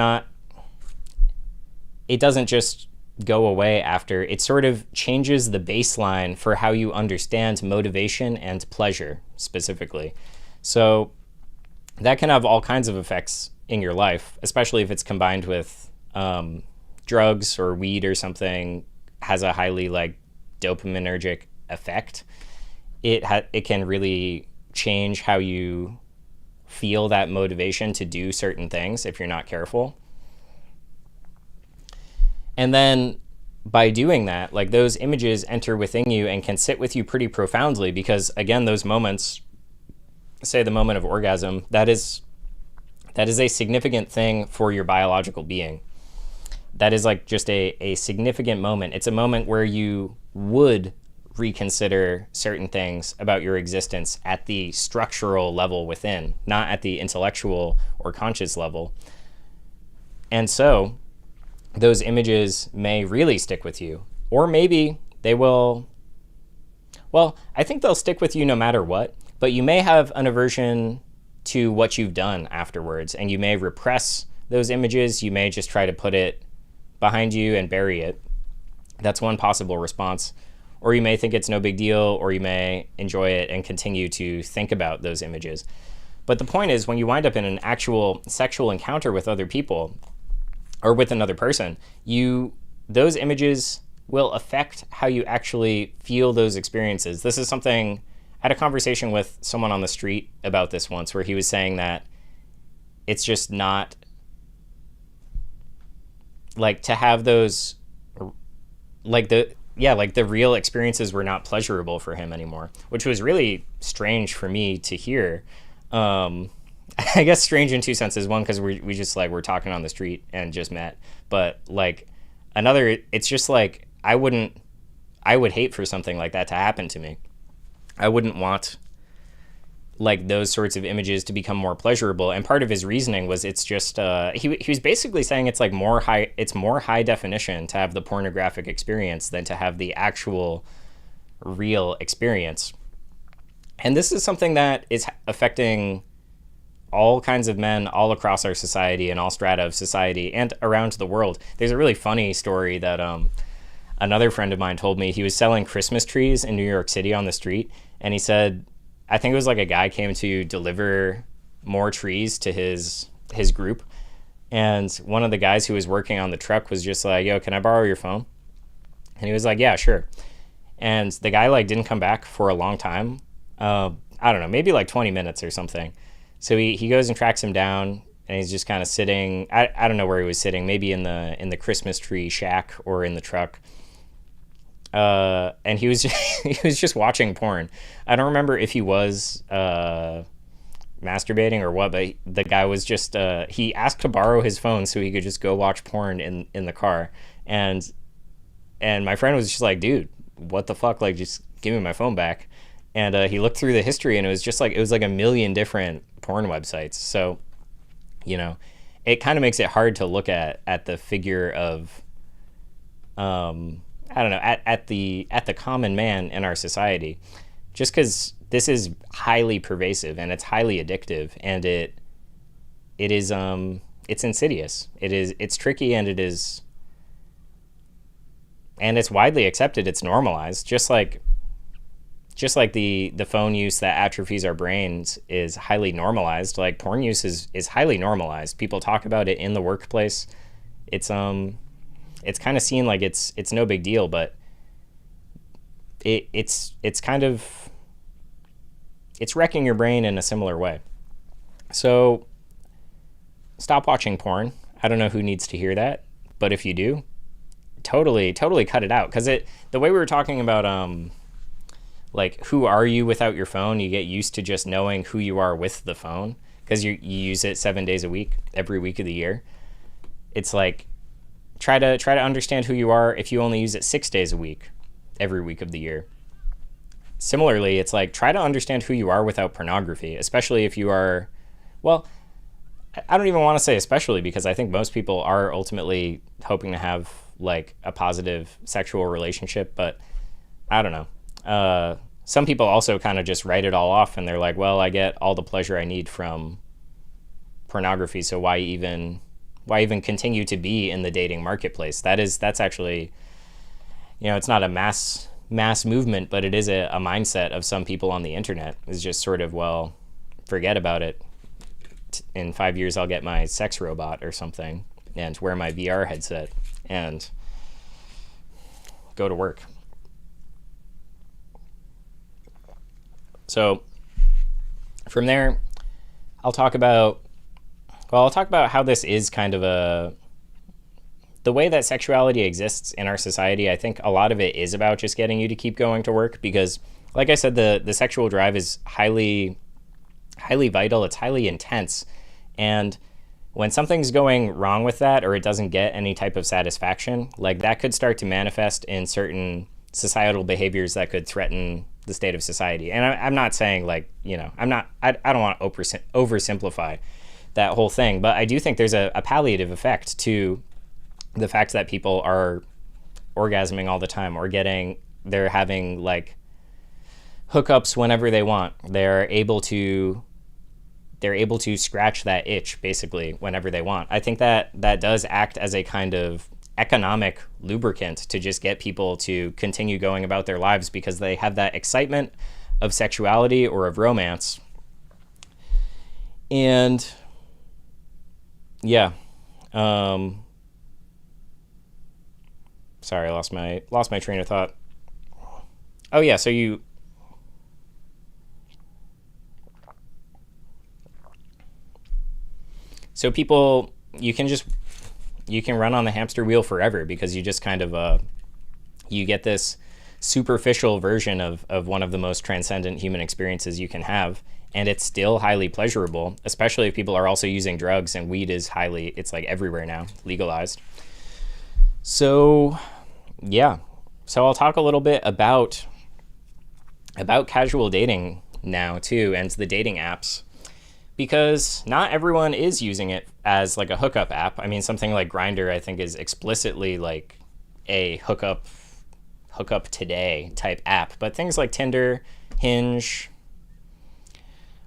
[SPEAKER 1] doesn't just go away after. It sort of changes the baseline for how you understand motivation and pleasure specifically. So that can have all kinds of effects in your life, especially if it's combined with drugs or weed or something, has a highly like dopaminergic effect. It can really change how you feel that motivation to do certain things if you're not careful. And then by doing that, like those images enter within you and can sit with you pretty profoundly, because again, those moments, say the moment of orgasm, that is a significant thing for your biological being. That is like just a significant moment. It's a moment where you would reconsider certain things about your existence at the structural level within, not at the intellectual or conscious level. And so those images may really stick with you, or maybe they will. Well, I think they'll stick with you no matter what, but you may have an aversion to what you've done afterwards, and you may repress those images. You may just try to put it behind you and bury it. That's one possible response. Or you may think it's no big deal, or you may enjoy it and continue to think about those images. But the point is, when you wind up in an actual sexual encounter with other people or with another person, those images will affect how you actually feel those experiences. This is something, I had a conversation with someone on the street about this once, where he was saying that it's just not like to have those, like the real experiences were not pleasurable for him anymore, which was really strange for me to hear. I guess strange in two senses. One, because we just like, we're talking on the street and just met. But like another, it's just like, I would hate for something like that to happen to me. I wouldn't want like those sorts of images to become more pleasurable. And part of his reasoning was, it's just, he was basically saying it's like more high definition to have the pornographic experience than to have the actual real experience. And this is something that is affecting all kinds of men all across our society and all strata of society and around the world. There's a really funny story that another friend of mine told me. He was selling Christmas trees in New York City on the street, and he said, I think it was like a guy came to deliver more trees to his group, and one of the guys who was working on the truck was just like, yo, can I borrow your phone? And he was like, yeah, sure. And the guy like didn't come back for a long time. I don't know, maybe like 20 minutes or something. So he goes and tracks him down, and he's just kind of sitting. I don't know where he was sitting, maybe in the Christmas tree shack or in the truck. And he was just watching porn. I don't remember if he was masturbating or what, but the guy was just he asked to borrow his phone so he could just go watch porn in the car. And my friend was just like, dude, what the fuck? Like, just give me my phone back. And he looked through the history, and it was like a million different porn websites. So, you know, it kind of makes it hard to look at the figure of, I don't know, at the common man in our society, just because this is highly pervasive and it's highly addictive, and it's insidious. It's tricky, and it's widely accepted. It's normalized, just like the phone use that atrophies our brains is highly normalized. Like porn use is highly normalized. People talk about it in the workplace. It's kind of seen like it's no big deal, but it's wrecking your brain in a similar way. So stop watching porn. I don't know who needs to hear that, but if you do, totally cut it out. Because the way we were talking about like, who are you without your phone? You get used to just knowing who you are with the phone because you use it 7 days a week, every week of the year. It's like, try to understand who you are if you only use it 6 days a week, every week of the year. Similarly, it's like, try to understand who you are without pornography, especially if you are, well, I don't even want to say especially, because I think most people are ultimately hoping to have like a positive sexual relationship, but I don't know. some people also kind of just write it all off, and they're like, well, I get all the pleasure I need from pornography, so why even continue to be in the dating marketplace? That's actually, it's not a mass movement, but it is a mindset of some people on the internet. Is just sort of, well, forget about it. In 5 years, I'll get my sex robot or something and wear my VR headset and go to work. So from there, I'll talk about how this is kind of the way that sexuality exists in our society. I think a lot of it is about just getting you to keep going to work because, like I said, the sexual drive is highly vital. It's highly intense. And when something's going wrong with that, or it doesn't get any type of satisfaction, like that could start to manifest in certain societal behaviors that could threaten the state of society. And I'm not saying I don't want to oversimplify that whole thing, but I do think there's a palliative effect to the fact that people are orgasming all the time, or they're having like hookups whenever they want. They're able to scratch that itch basically whenever they want. I think that does act as a kind of economic lubricant to just get people to continue going about their lives because they have that excitement of sexuality or of romance. And yeah, sorry, I lost my train of thought. Oh yeah, so people, you can run on the hamster wheel forever because you just kind of you get this superficial version of one of the most transcendent human experiences you can have, and it's still highly pleasurable, especially if people are also using drugs, and weed is it's like everywhere now, legalized. So yeah, so I'll talk a little bit about casual dating now too, and the dating apps, because not everyone is using it as like a hookup app. I mean, something like Grindr, I think, is explicitly like a hookup today type app. But things like Tinder, Hinge,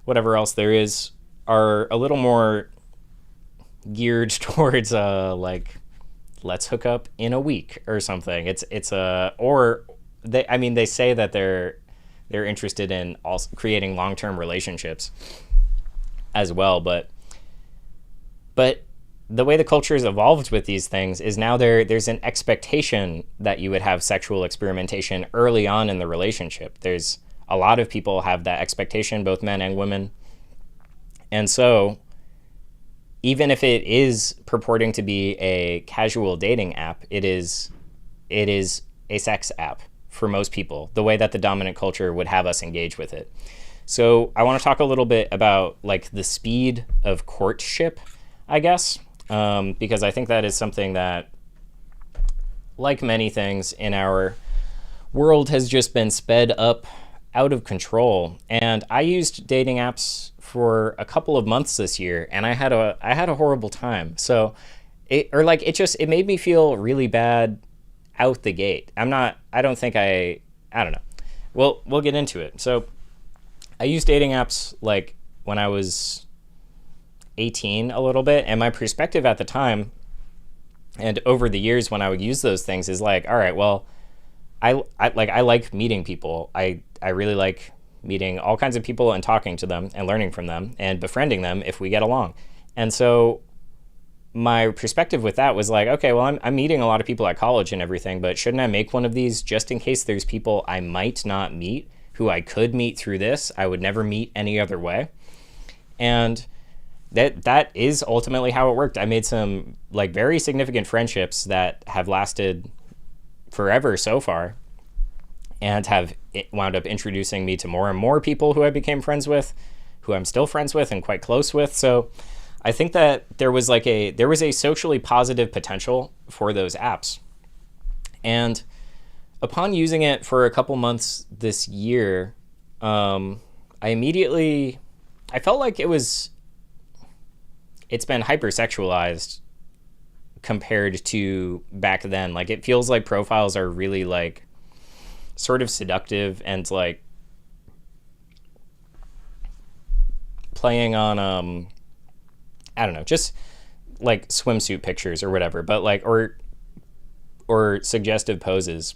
[SPEAKER 1] whatever else there is, are a little more geared towards like, let's hook up in a week or something. They say that they're interested in also creating long-term relationships as well, but the way the culture has evolved with these things is now there's an expectation that you would have sexual experimentation early on in the relationship. There's a lot of people have that expectation, both men and women. And so even if it is purporting to be a casual dating app, it is a sex app for most people, the way that the dominant culture would have us engage with it. So I want to talk a little bit about like the speed of courtship, I guess, because I think that is something that, like many things in our world, has just been sped up out of control. And I used dating apps for a couple of months this year, and I had a horrible time. So it made me feel really bad out the gate. I don't know. Well, we'll get into it. So I used dating apps like when I was 18 a little bit, and my perspective at the time and over the years when I would use those things is like, all right, well, I like meeting people. I really like meeting all kinds of people and talking to them and learning from them and befriending them if we get along. And so my perspective with that was like, okay, well, I'm meeting a lot of people at college and everything, but shouldn't I make one of these just in case there's people I might not meet who I could meet through this, I would never meet any other way? And that is ultimately how it worked. I made some like very significant friendships that have lasted forever so far, and have wound up introducing me to more and more people who I became friends with, who I'm still friends with and quite close with. So I think that there was a socially positive potential for those apps. And upon using it for a couple months this year, I felt like it's been hypersexualized compared to back then. Like, it feels like profiles are really like sort of seductive and like playing on I don't know, just like swimsuit pictures or whatever, but like or suggestive poses,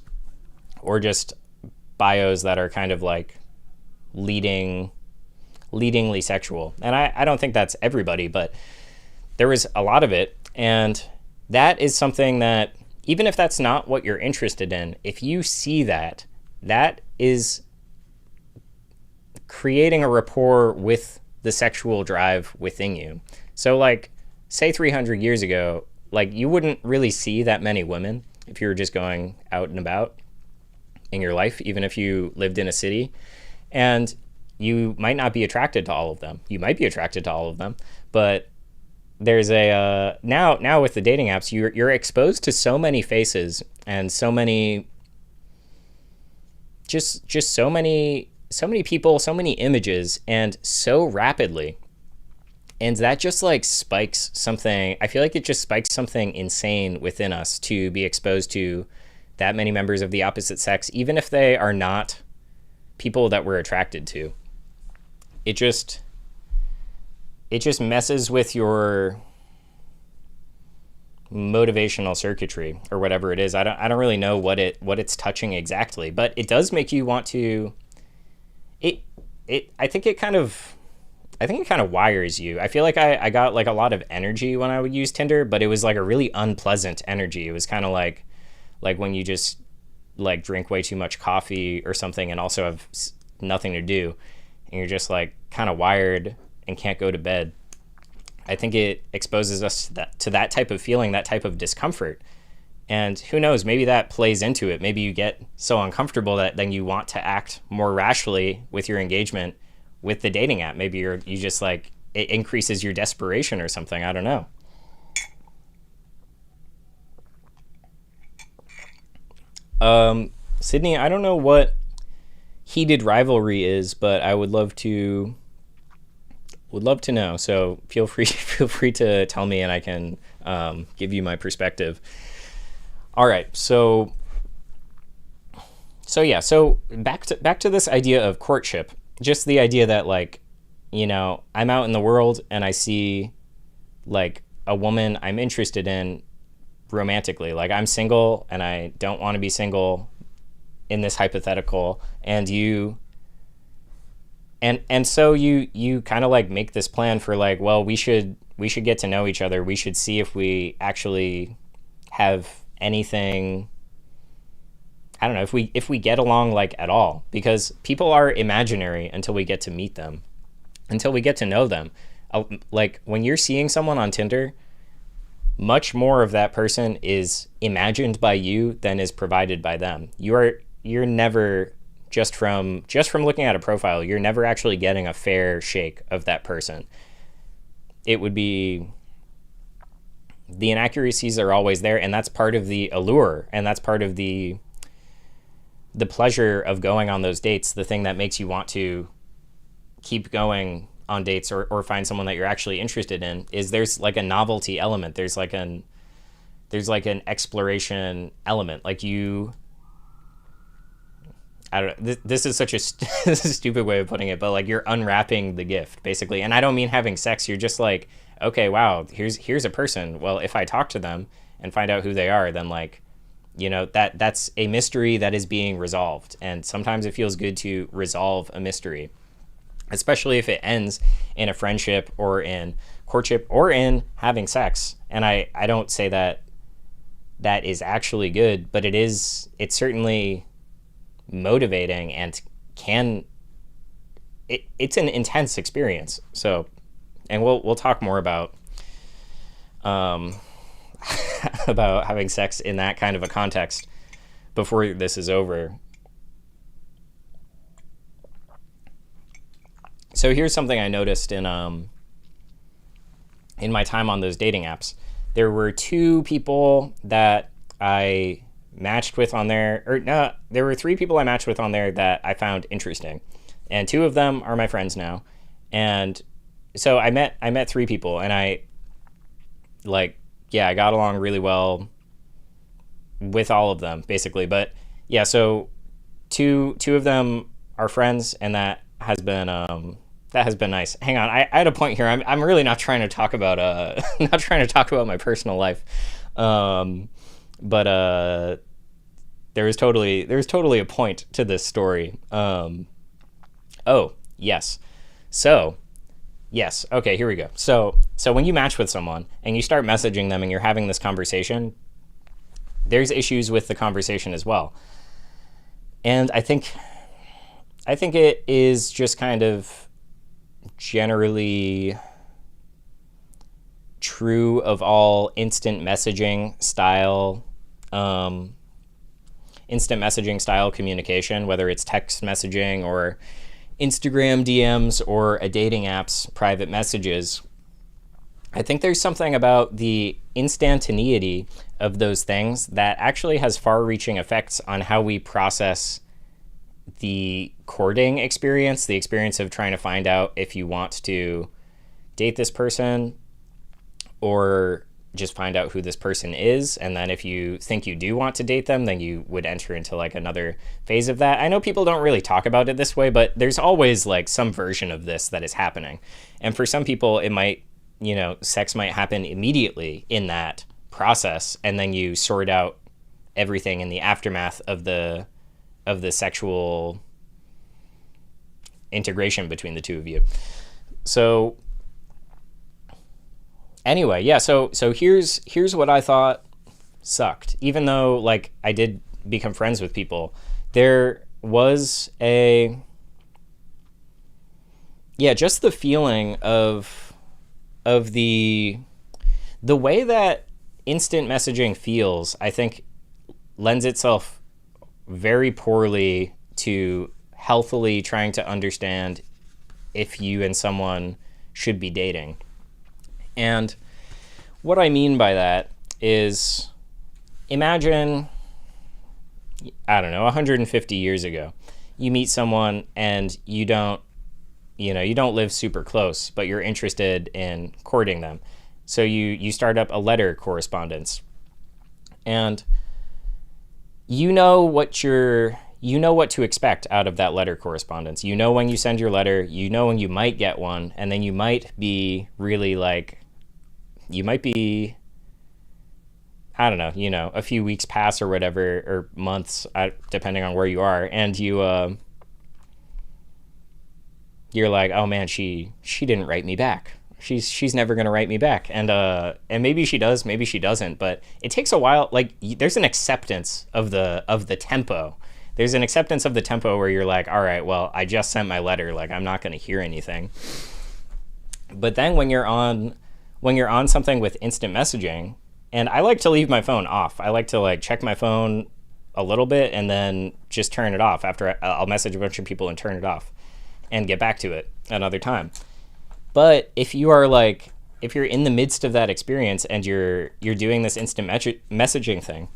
[SPEAKER 1] or just bios that are kind of like leadingly sexual. And I don't think that's everybody, but there was a lot of it. And that is something that, even if that's not what you're interested in, if you see that, that is creating a rapport with the sexual drive within you. So like, say 300 years ago, like you wouldn't really see that many women if you were just going out and about in your life, even if you lived in a city. And you might not be attracted to all of them. You might be attracted to all of them, but there's a now with the dating apps, you're exposed to so many faces and so many just so many people, so many images, and so rapidly. And that just like spikes something. I feel like it just spikes something insane within us to be exposed to that many members of the opposite sex, even if they are not people that we're attracted to. It just messes with your motivational circuitry or whatever it is. I don't really know what it's touching exactly, but it does make you want to. I think it kind of wires you. I feel like I got like a lot of energy when I would use Tinder, but it was like a really unpleasant energy. It was kind of like when you just like drink way too much coffee or something and also have nothing to do, and you're just like kind of wired and can't go to bed. I think it exposes us to that type of feeling, that type of discomfort. And who knows, maybe that plays into it. Maybe you get so uncomfortable that then you want to act more rashly with your engagement with the dating app. Maybe you just like, it increases your desperation or something. I don't know. Sydney, I don't know what heated rivalry is, but I would love to know. So feel free to tell me, and I can give you my perspective. All right, so back to this idea of courtship. Just the idea that, like, you know, I'm out in the world and I see like a woman I'm interested in romantically. Like, I'm single and I don't want to be single in this hypothetical, and so you kind of like make this plan for like, well, we should get to know each other. We should see if we actually have anything. I don't know, if we get along like at all, because people are imaginary until we get to meet them, until we get to know them. Like, when you're seeing someone on Tinder, much more of that person is imagined by you than is provided by them. You're never, just from looking at a profile, you're never actually getting a fair shake of that person. It would be, the inaccuracies are always there, and that's part of the allure, and that's part of the pleasure of going on those dates. The thing that makes you want to keep going on dates or find someone that you're actually interested in is there's like a novelty element. There's like an exploration element. Like, I don't know, this is such this is a stupid way of putting it, but like, you're unwrapping the gift basically. And I don't mean having sex. You're just like, okay, wow, here's a person. Well, if I talk to them and find out who they are, then like, you know, that's a mystery that is being resolved. And sometimes it feels good to resolve a mystery, especially if it ends in a friendship or in courtship or in having sex. And I don't say that is actually good, but it's certainly motivating, and it's an intense experience. So, and we'll talk more about about having sex in that kind of a context before this is over. So here's something I noticed in my time on those dating apps. There were two people that I matched with on there, or no, there were three people I matched with on there that I found interesting, and two of them are my friends now. And so I met three people, and I got along really well with all of them basically. But yeah, so two of them are friends, and that has been That has been nice. Hang on, I had a point here. I'm really not trying to talk about not trying to talk about my personal life, but there's totally a point to this story. Oh yes, so yes, okay, here we go. So when you match with someone and you start messaging them and you're having this conversation, there's issues with the conversation as well, and I think it is just kind of generally true of all instant messaging style communication, whether it's text messaging or Instagram DMs or a dating app's private messages. I think there's something about the instantaneity of those things that actually has far-reaching effects on how we process the courting experience, the experience of trying to find out if you want to date this person or just find out who this person is. And then if you think you do want to date them, then you would enter into like another phase of that. I know people don't really talk about it this way, but there's always like some version of this that is happening. And for some people, it might, sex might happen immediately in that process. And then you sort out everything in the aftermath of the sexual integration between the two of you. So anyway, yeah, so here's what I thought sucked. Even though like I did become friends with people, there was just the feeling of the way that instant messaging feels, I think lends itself very poorly to healthily trying to understand if you and someone should be dating. And what I mean by that is, imagine, I don't know, 150 years ago, you meet someone and you don't live super close, but you're interested in courting them. So you start up a letter correspondence, and you know what to expect out of that letter correspondence. You know when you send your letter, you know when you might get one, and then you might be really like, I don't know, a few weeks pass or whatever, or months, depending on where you are, and you're like, oh man, she didn't write me back. She's never gonna write me back, and maybe she does, maybe she doesn't, but it takes a while. Like, there's an acceptance of the tempo. There's an acceptance of the tempo where you're like, all right, well, I just sent my letter, like I'm not gonna hear anything. But then when you're on something with instant messaging, and I like to leave my phone off. I like to like check my phone a little bit and then just turn it off after I'll message a bunch of people and turn it off and get back to it another time. But if you're in the midst of that experience and you're doing this instant messaging thing,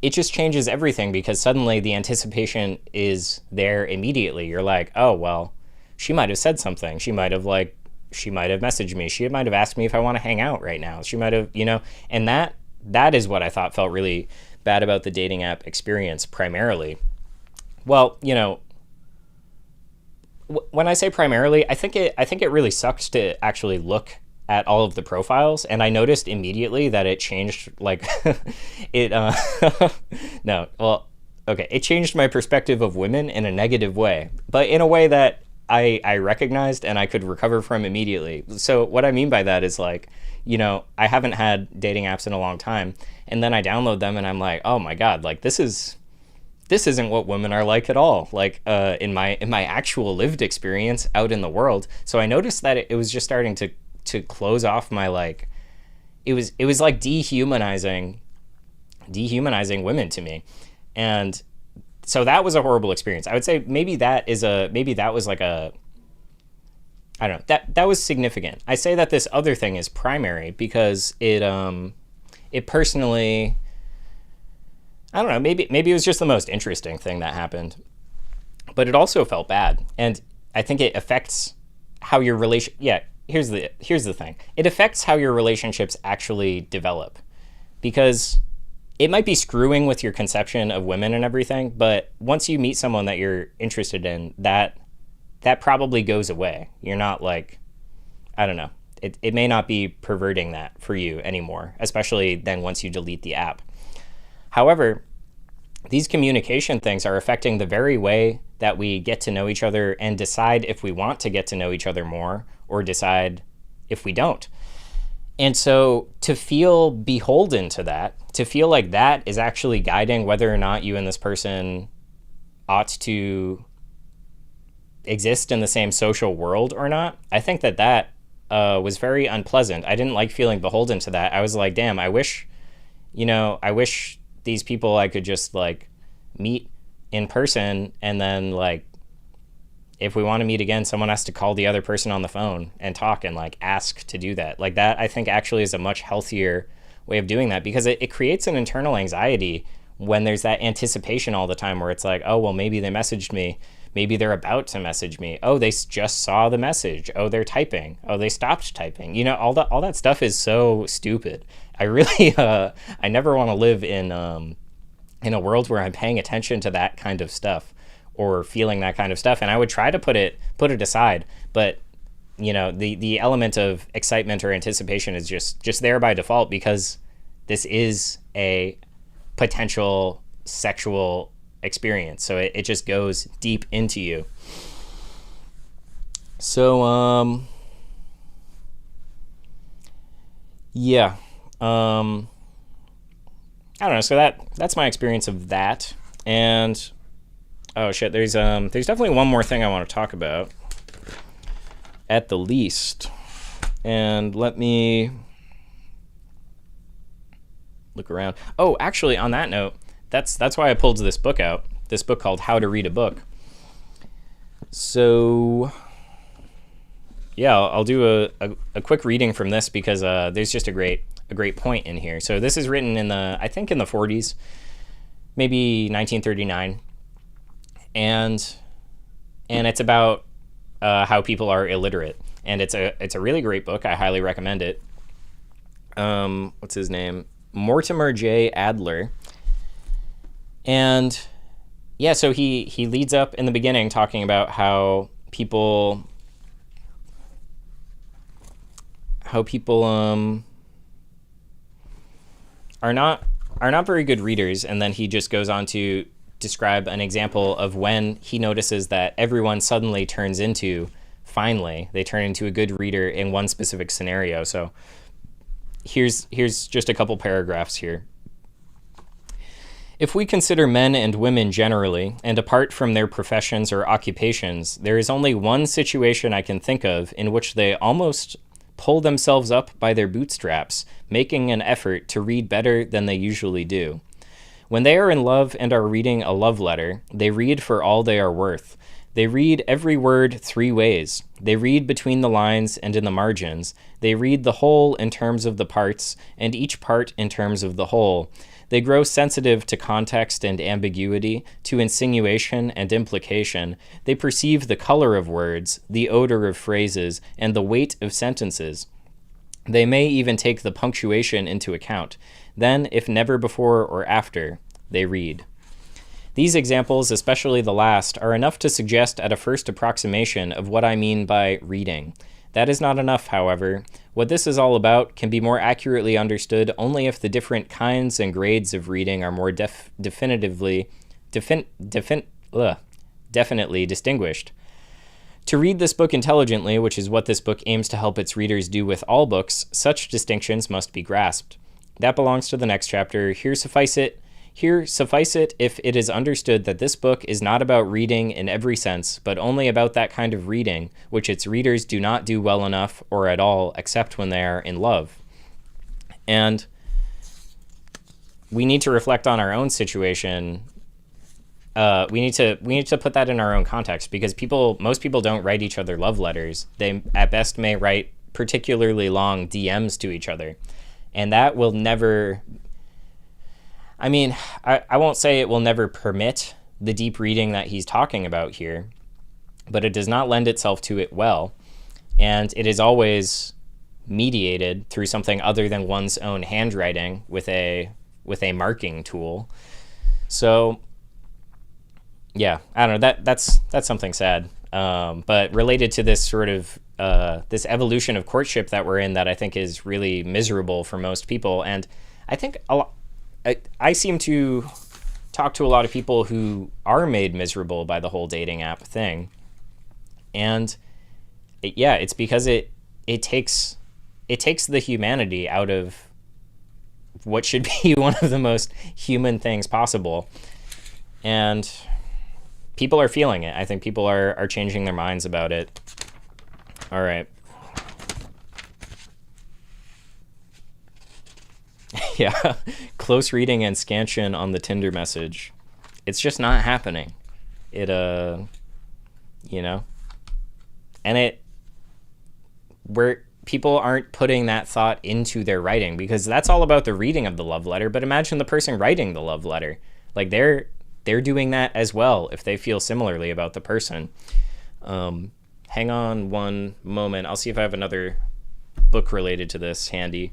[SPEAKER 1] it just changes everything, because suddenly the anticipation is there immediately. You're like, oh, well, she might have said something. She might have messaged me. She might have asked me if I want to hang out right now. She might have, and that is what I thought felt really bad about the dating app experience primarily. Well, when I say primarily, I think it really sucks to actually look at all of the profiles, and I noticed immediately that it changed, like, it changed my perspective of women in a negative way, but in a way that I recognized and I could recover from immediately. So what I mean by that is, like, I haven't had dating apps in a long time, and then I download them and I'm like, oh my God, like this isn't what women are like at all, like in my actual lived experience out in the world. So I noticed that it was just starting to close off my, like, it was like dehumanizing women to me. And so that was a horrible experience. I would say maybe that was like a, I don't know, that was significant. I say that this other thing is primary because it personally, I don't know, maybe it was just the most interesting thing that happened, but it also felt bad. And I think it affects how your here's the thing. It affects how your relationships actually develop, because it might be screwing with your conception of women and everything, but once you meet someone that you're interested in, that that probably goes away. You're not like, I don't know. It may not be perverting that for you anymore, especially then once you delete the app. However, these communication things are affecting the very way that we get to know each other and decide if we want to get to know each other more or decide if we don't. And so to feel beholden to that, to feel like that is actually guiding whether or not you and this person ought to exist in the same social world or not, I think that was very unpleasant. I didn't like feeling beholden to that. I was like, damn, I wish these people I could just like meet in person, and then like if we want to meet again, someone has to call the other person on the phone and talk and like ask to do that. Like that, I think actually is a much healthier way of doing that, because it creates an internal anxiety when there's that anticipation all the time where it's like, oh, well, maybe they messaged me. Maybe they're about to message me. Oh, they just saw the message. Oh, they're typing. Oh, they stopped typing. You know, all that stuff is so stupid. I really, I never want to live in a world where I'm paying attention to that kind of stuff or feeling that kind of stuff. And I would try to put it aside. But, you know, the element of excitement or anticipation is just there by default, because this is a potential sexual experience. So it just goes deep into you. So, yeah. I don't know. So that's my experience of that. And oh shit, there's definitely one more thing I want to talk about at the least. And let me look around. Oh, actually, on that note, that's why I pulled this book out. This book called How to Read a Book. So yeah, I'll do a quick reading from this, because there's just a great point in here. So this is written in the 40s, maybe 1939, and it's about how people are illiterate, and it's a really great book. I highly recommend it. What's his name? Mortimer J. Adler. And yeah, so he leads up in the beginning talking about how people are not very good readers, and then he just goes on to describe an example of when he notices that everyone suddenly turns into a good reader in one specific scenario. So here's just a couple paragraphs here. If we consider men and women generally, and apart from their professions or occupations, there is only one situation I can think of in which they almost pull themselves up by their bootstraps, making an effort to read better than they usually do. When they are in love and are reading a love letter, they read for all they are worth. They read every word 3 ways. They read between the lines and in the margins. They read the whole in terms of the parts, and each part in terms of the whole. They grow sensitive to context and ambiguity, to insinuation and implication. They perceive the color of words, the odor of phrases, and the weight of sentences. They may even take the punctuation into account. Then, if never before or after, they read. These examples, especially the last, are enough to suggest at a first approximation of what I mean by reading. That is not enough, however. What this is all about can be more accurately understood only if the different kinds and grades of reading are more definitely distinguished. To read this book intelligently, which is what this book aims to help its readers do with all books, such distinctions must be grasped. That belongs to the next chapter. Here suffice it if it is understood that this book is not about reading in every sense, but only about that kind of reading which its readers do not do well enough or at all, except when they are in love. And we need to reflect on our own situation. We need to put that in our own context, because most people don't write each other love letters. They at best may write particularly long DMs to each other, and that will never. I mean, I won't say it will never permit the deep reading that he's talking about here, but it does not lend itself to it well, and it is always mediated through something other than one's own handwriting with a marking tool. So, yeah, I don't know. That's something sad. But related to this sort of this evolution of courtship that we're in, that I think is really miserable for most people. And I think I seem to talk to a lot of people who are made miserable by the whole dating app thing. And it's because it takes the humanity out of what should be one of the most human things possible. And people are feeling it. I think people are changing their minds about it. All right. Yeah. Close reading and scansion on the Tinder message. It's just not happening. And where people aren't putting that thought into their writing, because that's all about the reading of the love letter. But imagine the person writing the love letter. Like they're doing that as well if they feel similarly about the person. Hang on one moment. I'll see if I have another book related to this handy.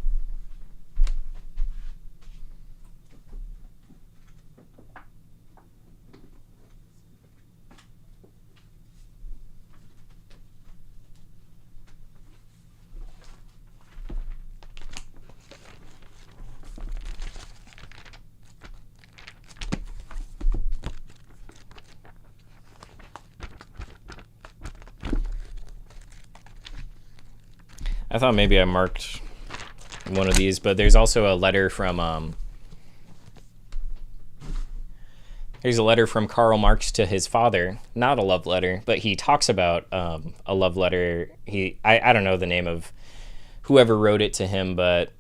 [SPEAKER 1] I thought maybe I marked one of these, but there's also a letter from here's a letter from Karl Marx to his father. Not a love letter, but he talks about a love letter. I don't know the name of whoever wrote it to him, but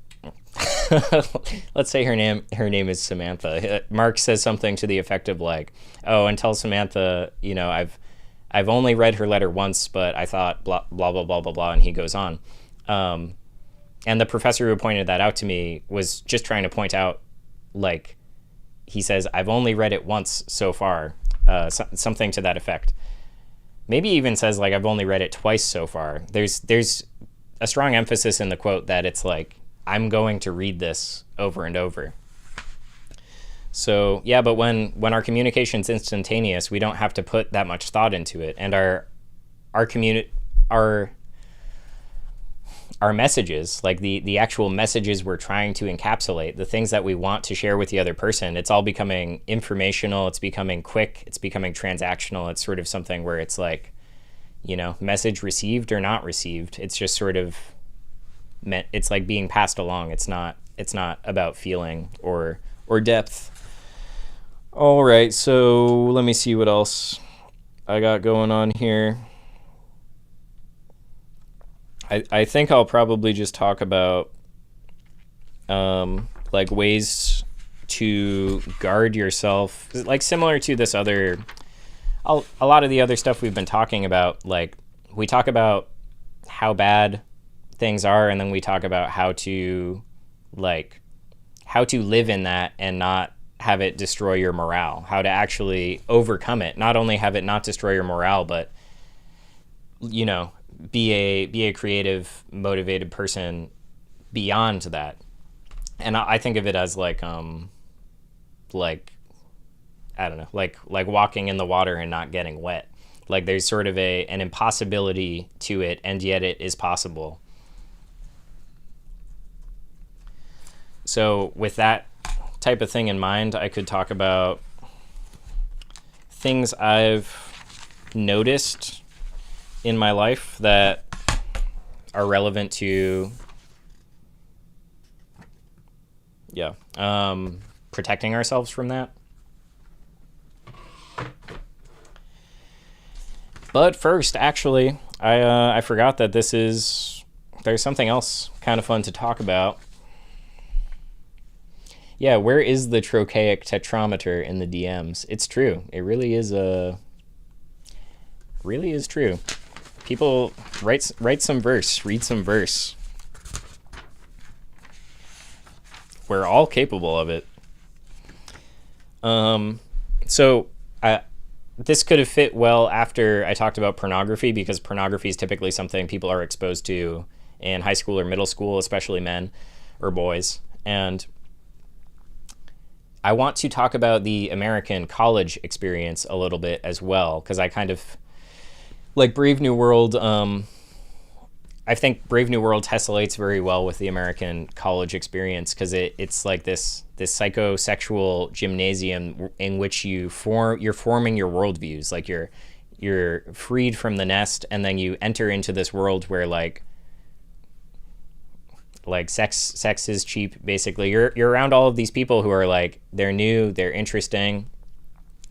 [SPEAKER 1] let's say her name is Samantha. Marx says something to the effect of like, "Oh, and tell Samantha, I've only read her letter once, but I thought blah blah blah blah blah blah," and he goes on. And the professor who pointed that out to me was just trying to point out, like, he says, "I've only read it once so far," something to that effect. Maybe even says, like, "I've only read it twice so far." There's a strong emphasis in the quote that it's like, I'm going to read this over and over. So, yeah, but when our communication's instantaneous, we don't have to put that much thought into it. And our messages, like the actual messages we're trying to encapsulate, the things that we want to share with the other person, it's all becoming informational, it's becoming quick, it's becoming transactional. It's sort of something where it's like, message received or not received. It's just sort of it's like being passed along. It's not about feeling or depth. All right, so let me see what else I got going on here. I think I'll probably just talk about like ways to guard yourself, like similar to this other, a lot of the other stuff we've been talking about. Like we talk about how bad things are, and then we talk about how to live in that and not have it destroy your morale, how to actually overcome it, not only have it not destroy your morale, but be a creative, motivated person beyond that. And I think of it as like I don't know, like walking in the water and not getting wet. Like there's sort of an impossibility to it, and yet it is possible. So with that type of thing in mind, I could talk about things I've noticed in my life that are relevant to protecting ourselves from that. But first, actually, I forgot that there's something else kind of fun to talk about. Yeah, where is the trochaic tetrameter in the DMs? It's true. It really is true. People write some verse, read some verse. We're all capable of it. So this could have fit well after I talked about pornography, because pornography is typically something people are exposed to in high school or middle school, especially men or boys. And I want to talk about the American college experience a little bit as well, because I kind of like Brave New World, I think Brave New World tessellates very well with the American college experience, because it's like this psychosexual gymnasium in which you're forming your worldviews. Like you're freed from the nest, and then you enter into this world where like sex is cheap. Basically, you're around all of these people who are like, they're new, they're interesting,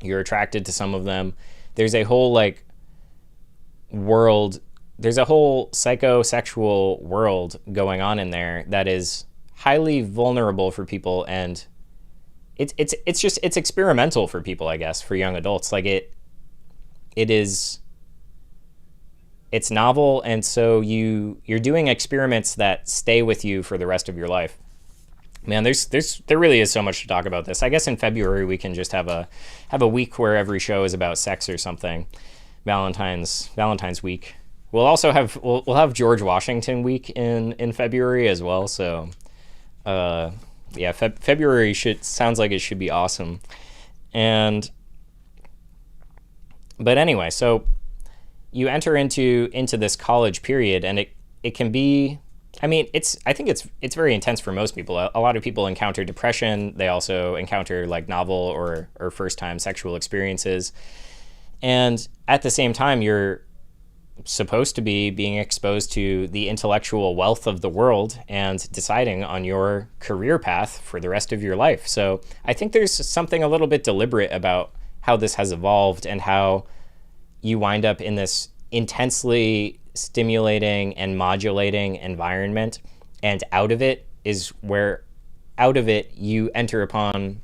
[SPEAKER 1] you're attracted to some of them. There's a whole like world. There's a whole psychosexual world going on in there that is highly vulnerable for people, and it's experimental for people, I guess, for young adults. Like it's novel, and so you're doing experiments that stay with you for the rest of your life. Man, there really is so much to talk about this. I guess in February we can just have a week where every show is about sex or something. Valentine's week. We'll also have George Washington week in February as well. So, yeah, February sounds like it should be awesome. But anyway, so you enter into this college period, and it can be. I mean, I think it's very intense for most people. A lot of people encounter depression. They also encounter like novel or first time sexual experiences, and at the same time, you're supposed to be being exposed to the intellectual wealth of the world and deciding on your career path for the rest of your life. So I think there's something a little bit deliberate about how this has evolved, and how you wind up in this intensely stimulating and modulating environment, and out of it you enter upon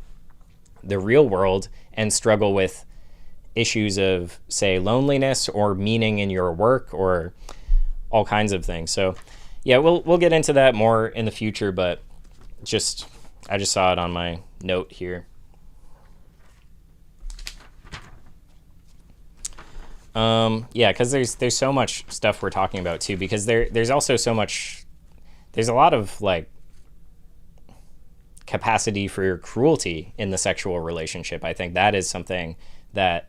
[SPEAKER 1] the real world and struggle with issues of, say, loneliness or meaning in your work or all kinds of things. So yeah, we'll get into that more in the future, but I just saw it on my note here. Yeah, because there's so much stuff we're talking about too, because there's also so much, there's a lot of like capacity for cruelty in the sexual relationship. I think that is something that,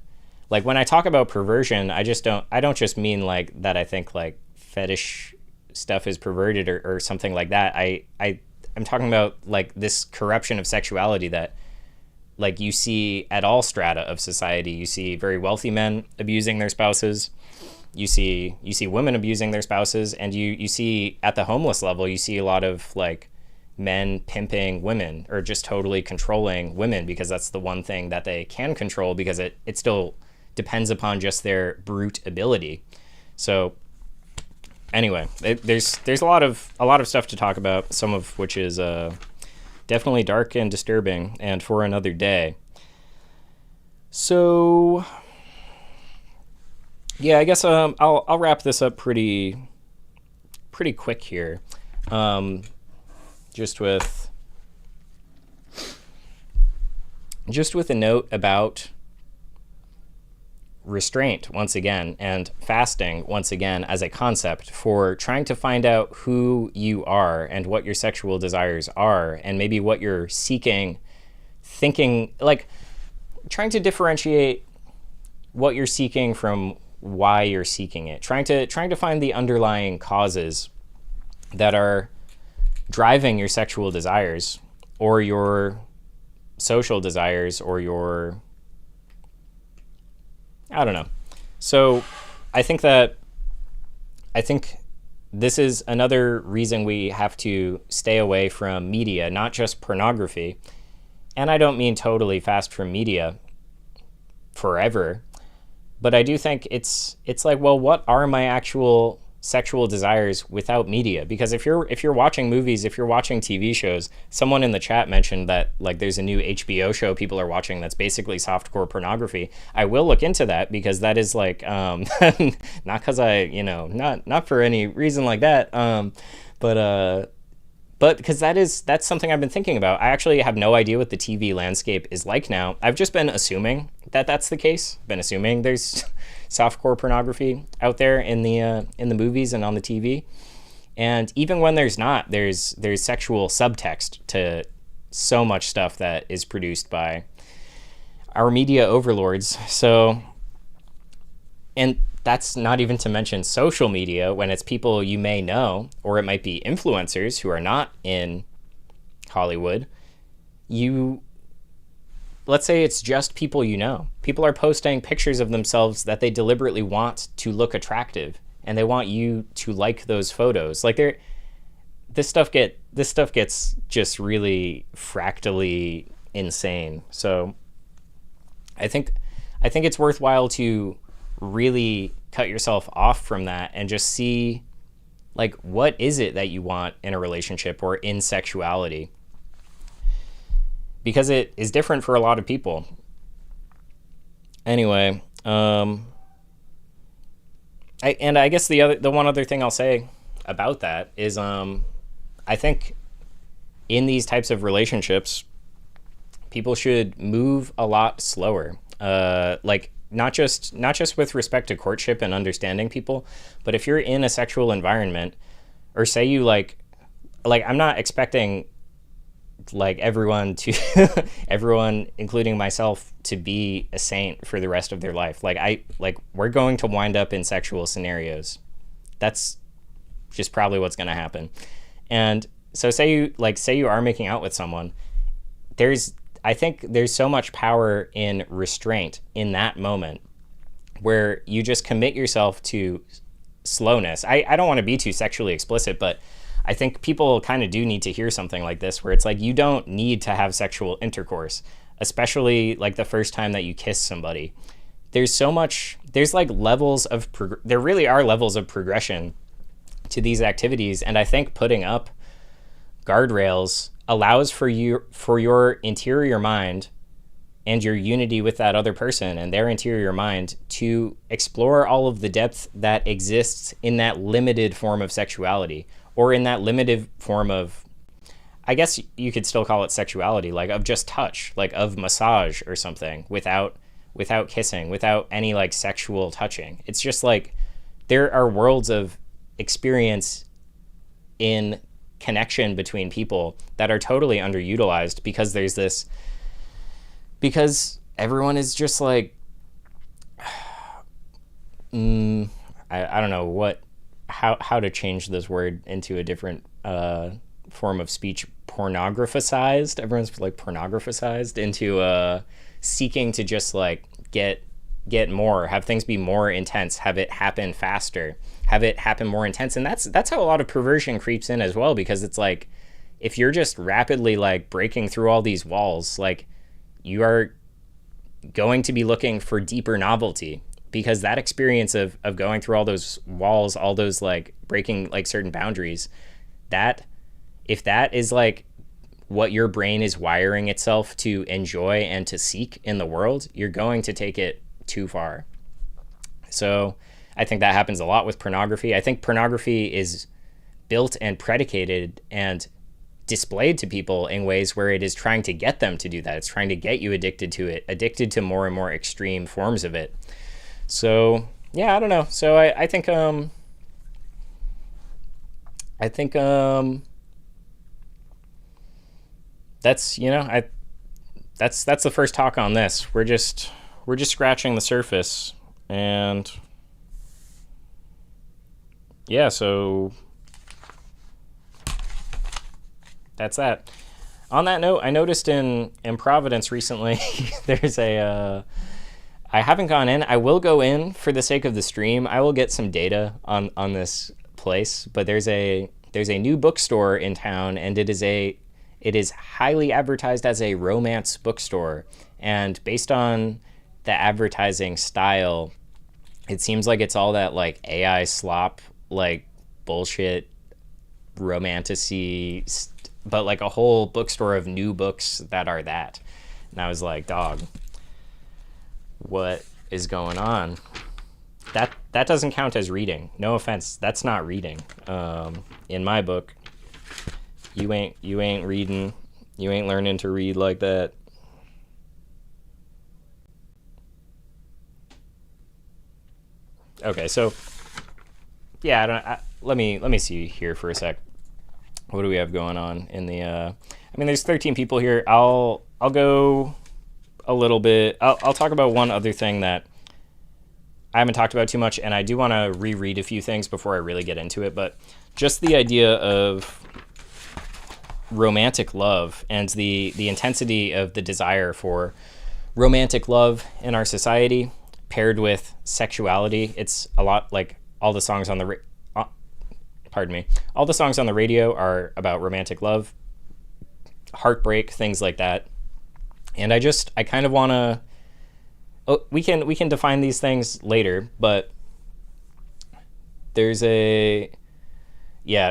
[SPEAKER 1] like, when I talk about perversion, I don't just mean like that. I think like fetish stuff is perverted or something like that. I'm talking about like this corruption of sexuality that like you see at all strata of society. You see very wealthy men abusing their spouses. You see women abusing their spouses, and you see at the homeless level, you see a lot of like men pimping women or just totally controlling women, because that's the one thing that they can control, because it still depends upon just their brute ability. So anyway, there's a lot of stuff to talk about, some of which is definitely dark and disturbing, and for another day. So yeah, I guess I'll wrap this up pretty quick here, just with a note about restraint once again, and fasting once again as a concept for trying to find out who you are and what your sexual desires are, and maybe what you're seeking, thinking, like trying to differentiate what you're seeking from why you're seeking it, trying to find the underlying causes that are driving your sexual desires or your social desires or your, I don't know. So I think this is another reason we have to stay away from media, not just pornography. And I don't mean totally fast from media forever, but I do think it's like, well, what are my actual sexual desires without media? Because if you're watching movies, if you're watching TV shows, someone in the chat mentioned that like there's a new HBO show people are watching that's basically softcore pornography. I will look into that, because that is like not because I not for any reason like that, but because that's something I've been thinking about. I actually have no idea what the TV landscape is like now. I've just been assuming that that's the case. Been assuming there's softcore pornography out there in the movies and on the TV. And even when there's not, there's sexual subtext to so much stuff that is produced by our media overlords. So, and that's not even to mention social media, when it's people you may know, or it might be influencers who are not in Hollywood. Let's say it's just people you know. People are posting pictures of themselves that they deliberately want to look attractive, and they want you to like those photos. Like this stuff gets just really fractally insane. So I think it's worthwhile to really cut yourself off from that and just see, like, what is it that you want in a relationship or in sexuality, because it is different for a lot of people. Anyway, I guess the one other thing I'll say about that is, I think in these types of relationships, people should move a lot slower. Like, not just with respect to courtship and understanding people, but if you're in a sexual environment, or say you like I'm not expecting like everyone, including myself, to be a saint for the rest of their life. We're going to wind up in sexual scenarios. That's just probably what's going to happen. And so say you are making out with someone, I think there's so much power in restraint in that moment, where you just commit yourself to slowness. I don't want to be too sexually explicit, but I think people kind of do need to hear something like this, where it's like, you don't need to have sexual intercourse, especially like the first time that you kiss somebody. There's like levels of, there really are levels of progression to these activities. And I think putting up guardrails allows for your interior mind and your unity with that other person and their interior mind to explore all of the depth that exists in that limited form of sexuality, or in that limited form of, I guess you could still call it sexuality, like of just touch, like of massage or something, without kissing, without any like sexual touching. It's just like, there are worlds of experience in connection between people that are totally underutilized, because because everyone is just like, I don't know how to change this word into a different form of speech. Pornographicized. Everyone's like pornographicized into seeking to just like get more, have things be more intense, have it happen faster, have it happen more intense. And that's how a lot of perversion creeps in as well, because it's like, if you're just rapidly like breaking through all these walls, like, you are going to be looking for deeper novelty, because that experience of going through all those walls, all those like breaking like certain boundaries, that if that is like what your brain is wiring itself to enjoy and to seek in the world, you're going to take it too far. So I think that happens a lot with pornography. I think pornography is built and predicated and displayed to people in ways where it is trying to get them to do that. It's trying to get you addicted to it, addicted to more and more extreme forms of it. So yeah, I don't know. So I think that's, you know, that's the first talk on this. We're just scratching the surface, and yeah, so that's that. On that note, I noticed in Providence recently, there's I haven't gone in. I will go in for the sake of the stream. I will get some data on this place, but there's a new bookstore in town, and it is highly advertised as a romance bookstore. And based on the advertising style, it seems like it's all that like AI slop, like bullshit romantasy, but like a whole bookstore of new books that are that. And I was like, dog, what is going on? That doesn't count as reading. No offense, that's not reading. In my book, you ain't reading, you ain't learning to read like that. Okay, so yeah, let me see here for a sec. What do we have going on in the? I mean, there's 13 people here. I'll go a little bit. I'll talk about one other thing that I haven't talked about too much, and I do want to reread a few things before I really get into it, but just the idea of romantic love and the intensity of the desire for romantic love in our society paired with sexuality. It's a lot like all the songs on the all the songs on the radio are about romantic love, heartbreak, things like that. And I kind of want to, we can define these things later, but there's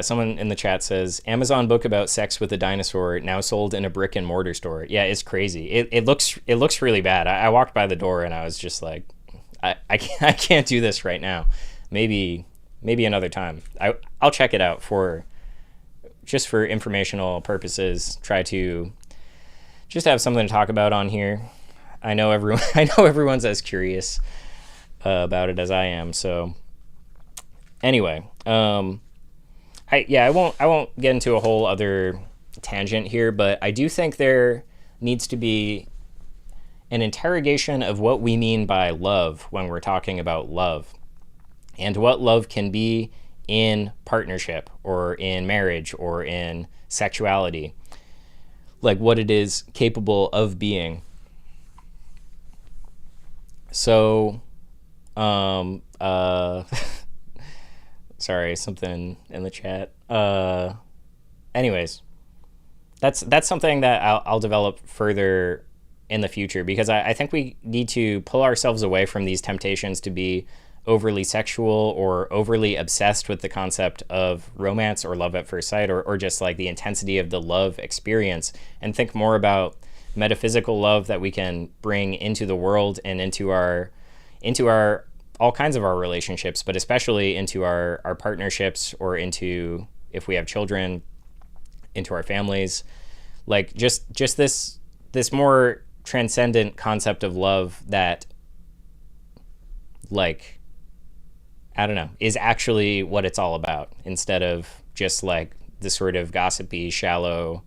[SPEAKER 1] someone in the chat says, Amazon book about sex with a dinosaur now sold in a brick and mortar store. Yeah, it's crazy. It looks really bad. I walked by the door and I was just like, I can't do this right now. Maybe another time. I'll check it out for informational purposes. Try to just have something to talk about on here. I know everyone's as curious about it as I am. So anyway, I won't get into a whole other tangent here, but I do think there needs to be an interrogation of what we mean by love when we're talking about love, and what love can be in partnership or in marriage or in sexuality, like what it is capable of being. So, sorry, something in the chat. Anyways, that's something that I'll develop further in the future, because I think we need to pull ourselves away from these temptations to be overly sexual or overly obsessed with the concept of romance or love at first sight, or just like the intensity of the love experience, and think more about metaphysical love that we can bring into the world and into our all kinds of our relationships, but especially into our partnerships, or into, if we have children, into our families. Like just this more transcendent concept of love that, like, I don't know, is actually what it's all about, instead of just like the sort of gossipy, shallow,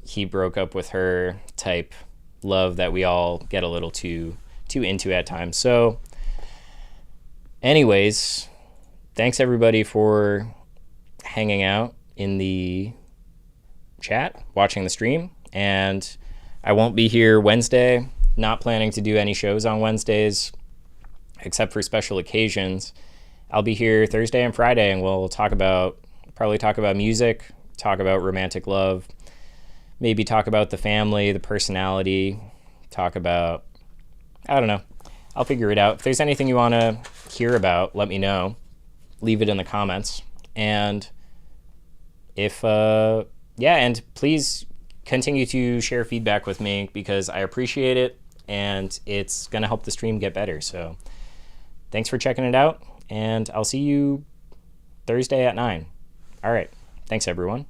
[SPEAKER 1] he broke up with her type love that we all get a little too into at times. So anyways, thanks everybody for hanging out in the chat, watching the stream. And I won't be here Wednesday, not planning to do any shows on Wednesdays except for special occasions. I'll be here Thursday and Friday, and we'll probably talk about music, talk about romantic love, maybe talk about the family, the personality, talk about, I don't know. I'll figure it out. If there's anything you want to hear about, let me know. Leave it in the comments. And and please continue to share feedback with me, because I appreciate it and it's going to help the stream get better. So thanks for checking it out, and I'll see you Thursday at 9. All right. Thanks, everyone.